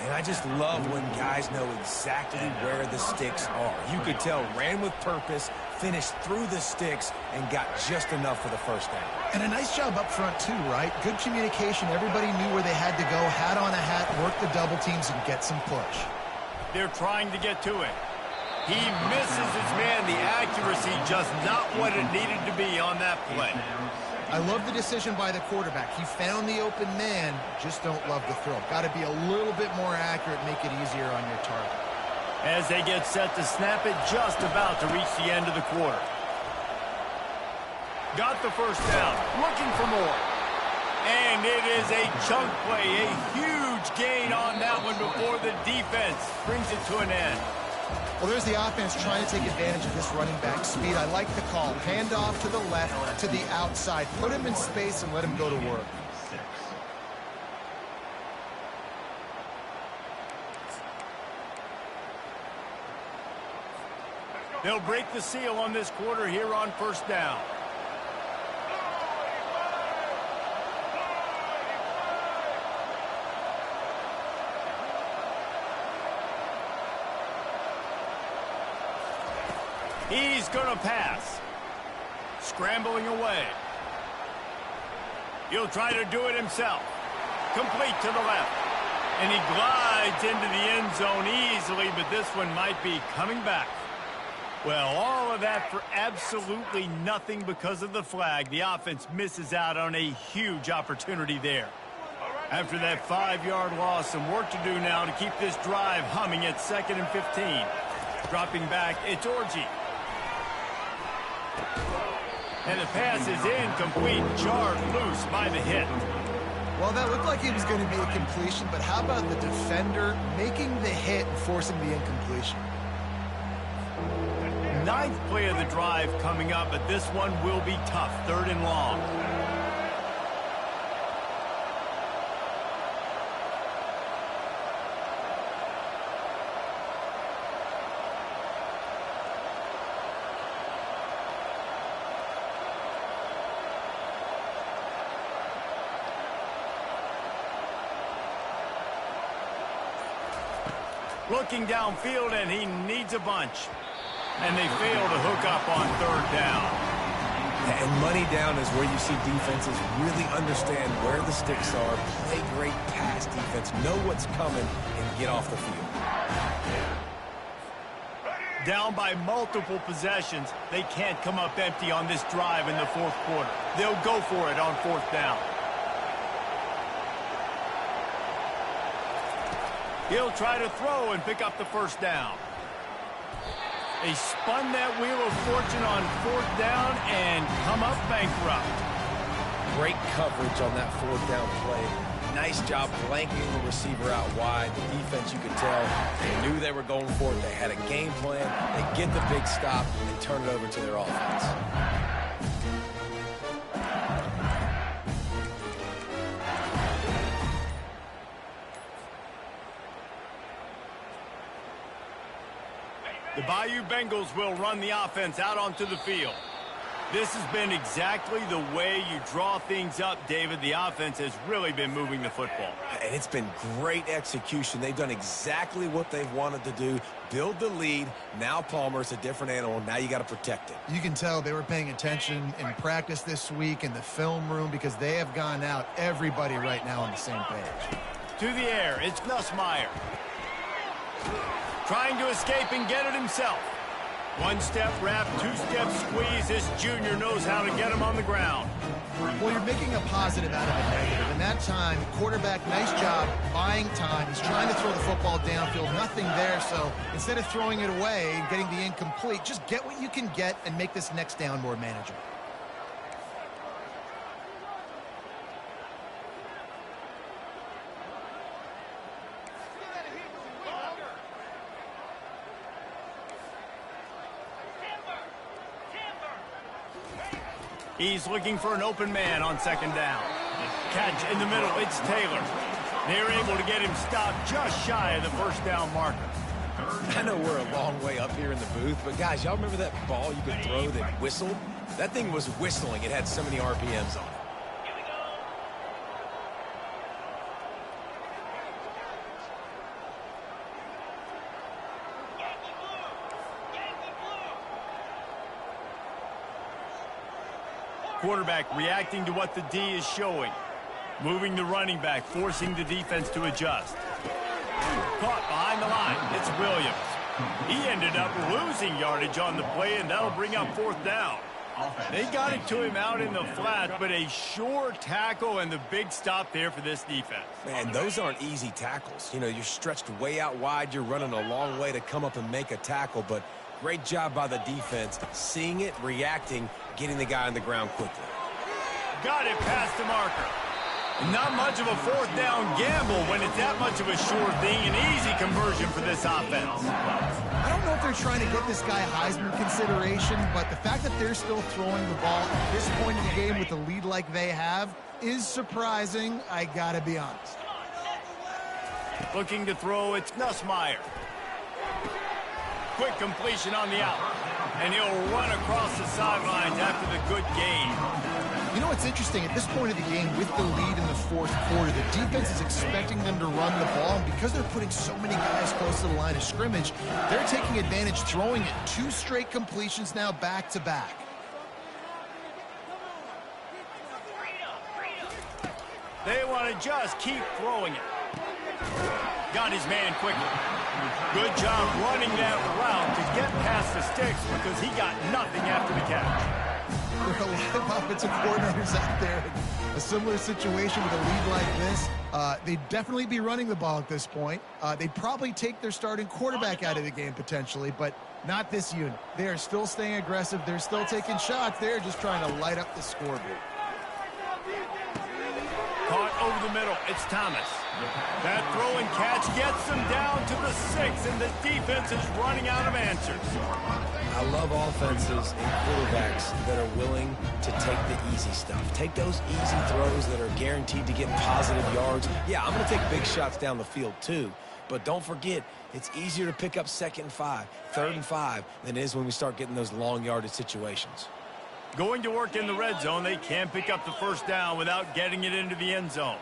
Speaker 3: And I just love when guys know exactly where the sticks are. You could tell ran with purpose, finished through the sticks, and got just enough for the first down.
Speaker 2: And a nice job up front too, right? Good communication. Everybody knew where they had to go, hat on a hat, work the double teams, and get some push.
Speaker 1: They're trying to get to it. He misses his man. The accuracy just not what it needed to be on that play.
Speaker 2: I love the decision by the quarterback. He found the open man, just don't love the throw. Got to be a little bit more accurate, make it easier on your target.
Speaker 1: As they get set to snap it, just about to reach the end of the quarter. Got the first down, looking for more. And it is a chunk play, a huge gain on that one before the defense brings it to an end.
Speaker 2: Well, there's the offense trying to take advantage of this running back speed. I like the call. Hand off to the left, to the outside. Put him in space and let him go to work.
Speaker 1: They'll break the seal on this quarter here on first down. He's going to pass. Scrambling away. He'll try to do it himself. Complete to the left. And he glides into the end zone easily, but this one might be coming back. Well, all of that for absolutely nothing because of the flag. The offense misses out on a huge opportunity there. After that 5-yard loss, some work to do now to keep this drive humming at 2nd and 15. Dropping back, it's Orji. And the pass is incomplete, jarred loose by the hit.
Speaker 2: Well, that looked like it was going to be a completion, but how about the defender making the hit and forcing the incompletion?
Speaker 1: Ninth play of the drive coming up, but this one will be tough. 3rd and long. Looking downfield, and he needs a bunch. And they fail to hook up on 3rd down.
Speaker 3: And money down is where you see defenses really understand where the sticks are, play great pass defense, know what's coming, and get off the field.
Speaker 1: Down by multiple possessions, they can't come up empty on this drive in the 4th quarter. They'll go for it on 4th down. He'll try to throw and pick up the 1st down. They spun that wheel of fortune on 4th down and come up bankrupt.
Speaker 3: Great coverage on that 4th down play. Nice job blanking the receiver out wide. The defense, you could tell, they knew they were going for it. They had a game plan. They get the big stop and turn it over to their offense.
Speaker 1: The Bayou Bengals will run the offense out onto the field. This has been exactly the way you draw things up, David. The offense has really been moving the football.
Speaker 3: And it's been great execution. They've done exactly what they've wanted to do. Build the lead. Now Palmer's a different animal. Now you got to protect it.
Speaker 2: You can tell they were paying attention in practice this week in the film room because they have gone out, everybody right now on the same page.
Speaker 1: To the air, it's Nussmeier. Trying to escape and get it himself. 1-step wrap, 2-step squeeze. This junior knows how to get him on the ground.
Speaker 2: Well, you're making a positive out of a negative. And that time, quarterback, nice job buying time. He's trying to throw the football downfield. Nothing there. So instead of throwing it away and getting the incomplete, just get what you can get and make this next down more manageable.
Speaker 1: He's looking for an open man on 2nd down. Catch in the middle, it's Taylor. They're able to get him stopped just shy of the 1st down marker.
Speaker 3: I know we're a long way up here in the booth, but guys, y'all remember that ball you could throw that whistled? That thing was whistling. It had so many RPMs on it.
Speaker 1: Quarterback reacting to what the D is showing. Moving the running back, forcing the defense to adjust. Caught behind the line. It's Williams. He ended up losing yardage on the play, and that'll bring up 4th down. They got it to him out in the flat, but a sure tackle and the big stop there for this defense.
Speaker 3: Man, those aren't easy tackles. You know, you're stretched way out wide. You're running a long way to come up and make a tackle, but great job by the defense. Seeing it, reacting, getting the guy on the ground quickly.
Speaker 1: Got it past the marker. Not much of a 4th down gamble when it's that much of a sure thing. An easy conversion for this offense.
Speaker 2: I don't know if they're trying to get this guy Heisman consideration, but the fact that they're still throwing the ball at this point in the game with a lead like they have is surprising, I gotta be honest.
Speaker 1: Looking to throw, it's Nussmeier. Quick completion on the out. And he'll run across the sidelines after the good gain.
Speaker 2: You know what's interesting? At this point of the game, with the lead in the 4th quarter, the defense is expecting them to run the ball. And because they're putting so many guys close to the line of scrimmage, they're taking advantage, throwing it. 2 straight completions now back-to-back.
Speaker 1: They want to just keep throwing it. Got his man quickly. Good job running that route to get past the sticks because he got nothing after the catch.
Speaker 2: There are a lot of offensive coordinators out there in a similar situation with a lead like this. They'd definitely be running the ball at this point. They'd probably take their starting quarterback out of the game potentially, but not this unit. They are still staying aggressive. They're still taking shots. They're just trying to light up the scoreboard.
Speaker 1: Caught over the middle. It's Thomas. That throw and catch gets them down to the 6, and the defense is running out of answers.
Speaker 3: I love offenses and quarterbacks that are willing to take the easy stuff. Take those easy throws that are guaranteed to get positive yards. Yeah, I'm going to take big shots down the field too. But don't forget, it's easier to pick up 2nd and 5, 3rd and 5 than it is when we start getting those long yardage situations.
Speaker 1: Going to work in the red zone, they can't pick up the first down without getting it into the end zone.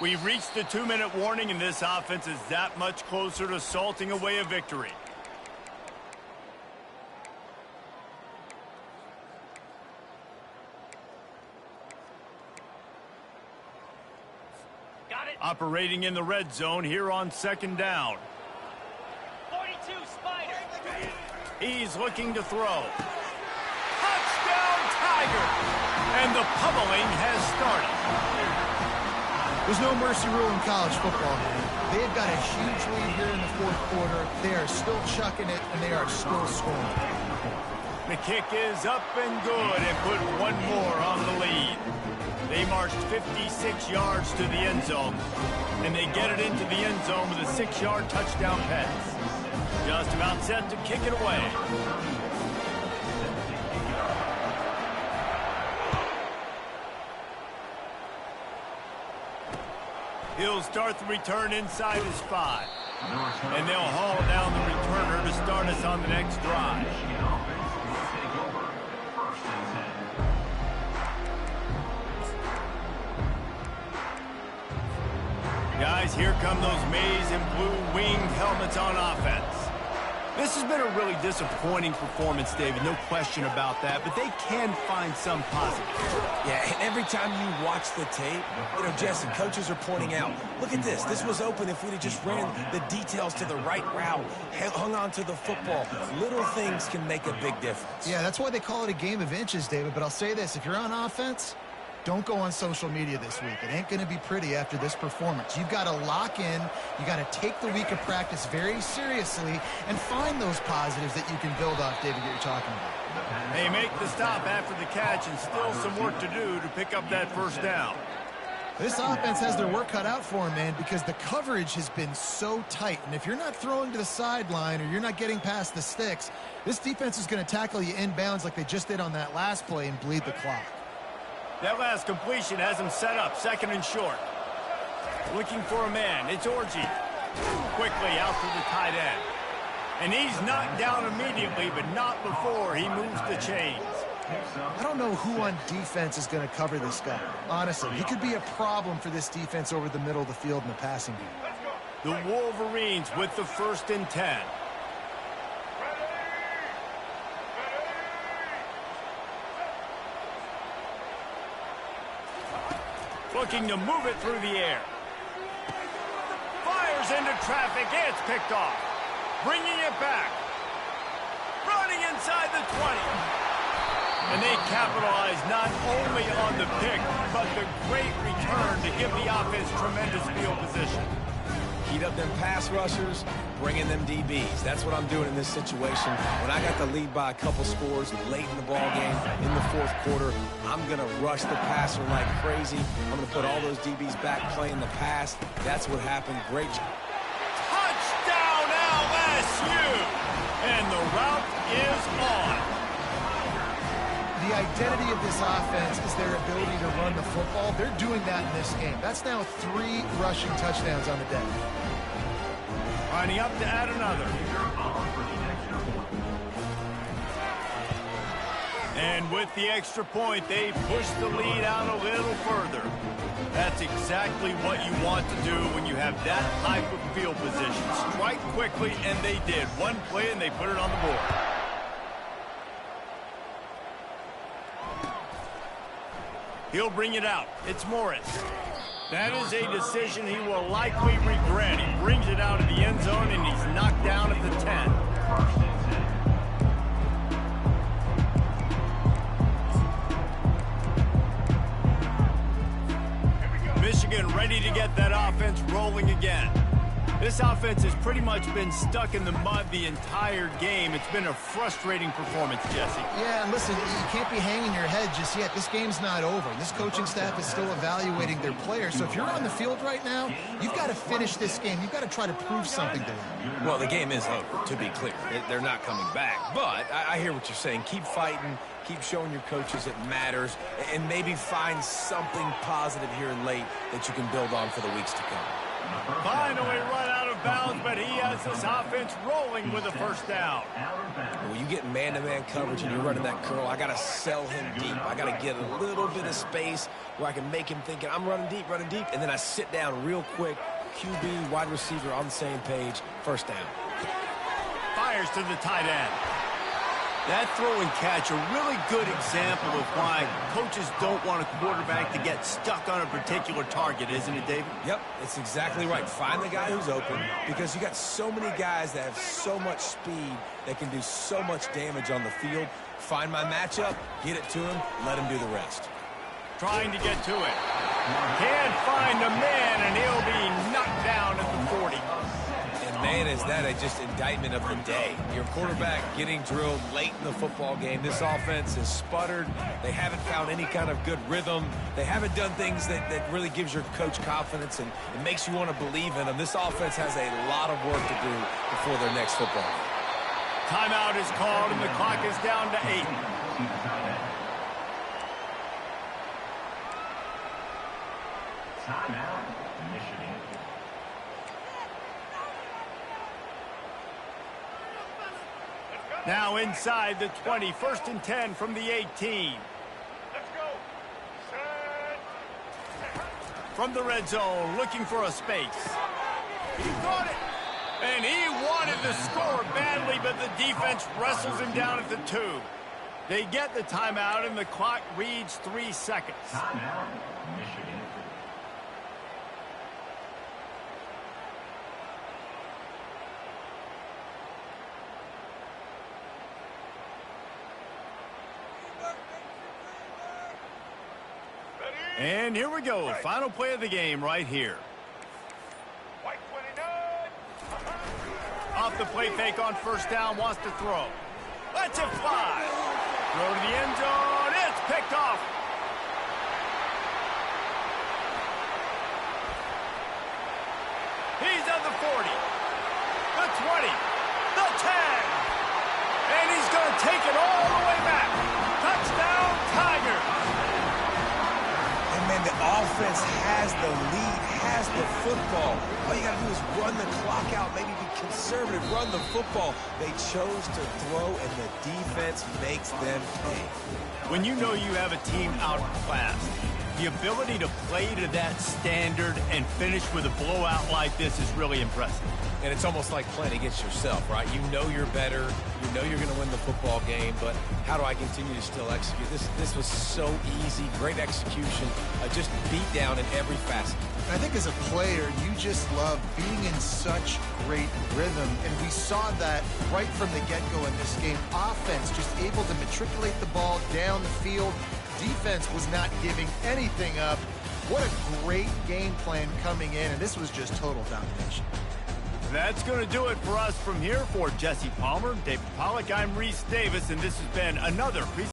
Speaker 1: We've reached the 2-minute warning, and this offense is that much closer to salting away a victory.
Speaker 5: Got it.
Speaker 1: Operating in the red zone here on 2nd down.
Speaker 5: 42, Spider.
Speaker 1: He's looking to throw. Touchdown, Tiger! And the pummeling has started.
Speaker 2: There's no mercy rule in college football, man. They have got a huge lead here in the 4th quarter. They are still chucking it, and they are still scoring.
Speaker 1: The kick is up and good and put one more on the lead. They marched 56 yards to the end zone, and they get it into the end zone with a 6-yard touchdown pass. Just about set to kick it away. He'll start the return inside his 5. And they'll haul down the returner to start us on the next drive. Guys, here come those maize and blue winged helmets on offense. This has been a really disappointing performance, David, no question about that, but they can find some positive.
Speaker 3: Yeah, and every time you watch the tape, you know, Jesse, coaches are pointing out, look at this. This was open if we'd have just ran the details to the right route, hung on to the football. Little things can make a big difference.
Speaker 2: Yeah, that's why they call it a game of inches, David. But I'll say this, if you're on offense, don't go on social media this week. It ain't going to be pretty after this performance. You've got to lock in. You got to take the week of practice very seriously and find those positives that you can build off, David, that you're talking about.
Speaker 1: They make the stop after the catch and still some work to do to pick up that first down.
Speaker 2: This offense has their work cut out for them, man, because the coverage has been so tight. And if you're not throwing to the sideline or you're not getting past the sticks, this defense is going to tackle you inbounds like they just did on that last play and bleed the clock.
Speaker 1: That last completion has him set up, 2nd and short. Looking for a man, it's Orji. Quickly out to the tight end. And he's knocked down immediately, but not before he moves the chains.
Speaker 2: I don't know who on defense is going to cover this guy. Honestly, he could be a problem for this defense over the middle of the field in the passing game.
Speaker 1: The Wolverines with the 1st and 10. Looking to move it through the air. Fires into traffic. It's picked off. Bringing it back. Running inside the 20. And they capitalize not only on the pick, but the great return to give the offense tremendous field position.
Speaker 3: Heat up them pass rushers, bring in them DBs. That's what I'm doing in this situation. When I got the lead by a couple scores late in the ball game, in the 4th quarter, I'm going to rush the passer like crazy. I'm going to put all those DBs back playing the pass. That's what happened. Great job.
Speaker 1: Touchdown LSU! And the route is on.
Speaker 2: The identity of this offense is their ability to run the football. They're doing that in this game. That's now 3 rushing touchdowns on the day.
Speaker 1: Lining up to add another. And with the extra point, they push the lead out a little further. That's exactly what you want to do when you have that type of field position. Strike quickly, and they did. One play, and they put it on the board. He'll bring it out. It's Morris. That is a decision he will likely regret. He brings it out of the end zone, and he's knocked down at the 10. Michigan ready to get that offense rolling again. This offense has pretty much been stuck in the mud the entire game. It's been a frustrating performance, Jesse.
Speaker 2: Yeah, and listen, you can't be hanging your head just yet. This game's not over. This coaching staff is still evaluating their players. So if you're on the field right now, you've got to finish this game. You've got to try to prove something to them.
Speaker 3: Well, the game is over, to be clear. They're not coming back. But I hear what you're saying. Keep fighting. Keep showing your coaches it matters. And maybe find something positive here in late that you can build on for the weeks to come.
Speaker 1: Finally run out of bounds, but he has this offense rolling with a first down.
Speaker 3: When you get man-to-man coverage and you're running that curl, I got to sell him deep. I got to get a little bit of space where I can make him think I'm running deep, and then I sit down real quick. QB, wide receiver on the same page. First down.
Speaker 1: Fires to the tight end. That throw and catch, a really good example of why coaches don't want a quarterback to get stuck on a particular target, isn't it, David?
Speaker 3: Yep, it's exactly right. Find the guy who's open, because you got so many guys that have so much speed that can do so much damage on the field. Find my matchup, get it to him, let him do the rest.
Speaker 1: Trying to get to it. Can't find the man, and he'll be knocked down at the 40.
Speaker 3: Man, is that just indictment of the day. Your quarterback getting drilled late in the football game. This offense has sputtered. They haven't found any kind of good rhythm. They haven't done things that really gives your coach confidence and it makes you want to believe in them. This offense has a lot of work to do before their next football game.
Speaker 1: Timeout is called, and the clock is down to 8.
Speaker 4: Timeout, Michigan.
Speaker 1: Now inside the 20, 1st and 10 from the 18.
Speaker 5: Let's go.
Speaker 1: From the red zone, looking for a space. He got it. And he wanted to score badly, but the defense wrestles him down at the 2. They get the timeout, and the clock reads 3 seconds.
Speaker 4: Timeout, Michigan.
Speaker 1: And here we go. Final play of the game right here.
Speaker 5: White 29.
Speaker 1: Off the play fake on first down, wants to throw. Lets it fly. Throw to the end zone. It's picked off. He's at the 40, the 20, the 10. And he's going to take it all the way back. Touchdown, Tigers.
Speaker 3: And man, the offense has the lead, has the football. All you got to do is run the clock out, maybe be conservative, run the football. They chose to throw, and the defense makes them pay.
Speaker 1: When you know you have a team outclassed, the ability to play to that standard and finish with a blowout like this is really impressive.
Speaker 3: And it's almost like playing against yourself, right? You know you're better. You know you're going to win the football game, but how do I continue to still execute? This was so easy, great execution, just beat down in every facet.
Speaker 2: I think as a player, you just love being in such great rhythm, and we saw that right from the get-go in this game. Offense just able to matriculate the ball down the field. Defense was not giving anything up. What a great game plan coming in, and this was just total domination.
Speaker 1: That's going to do it for us from here. For Jesse Palmer, David Pollack, I'm Reese Davis, and this has been another presentation.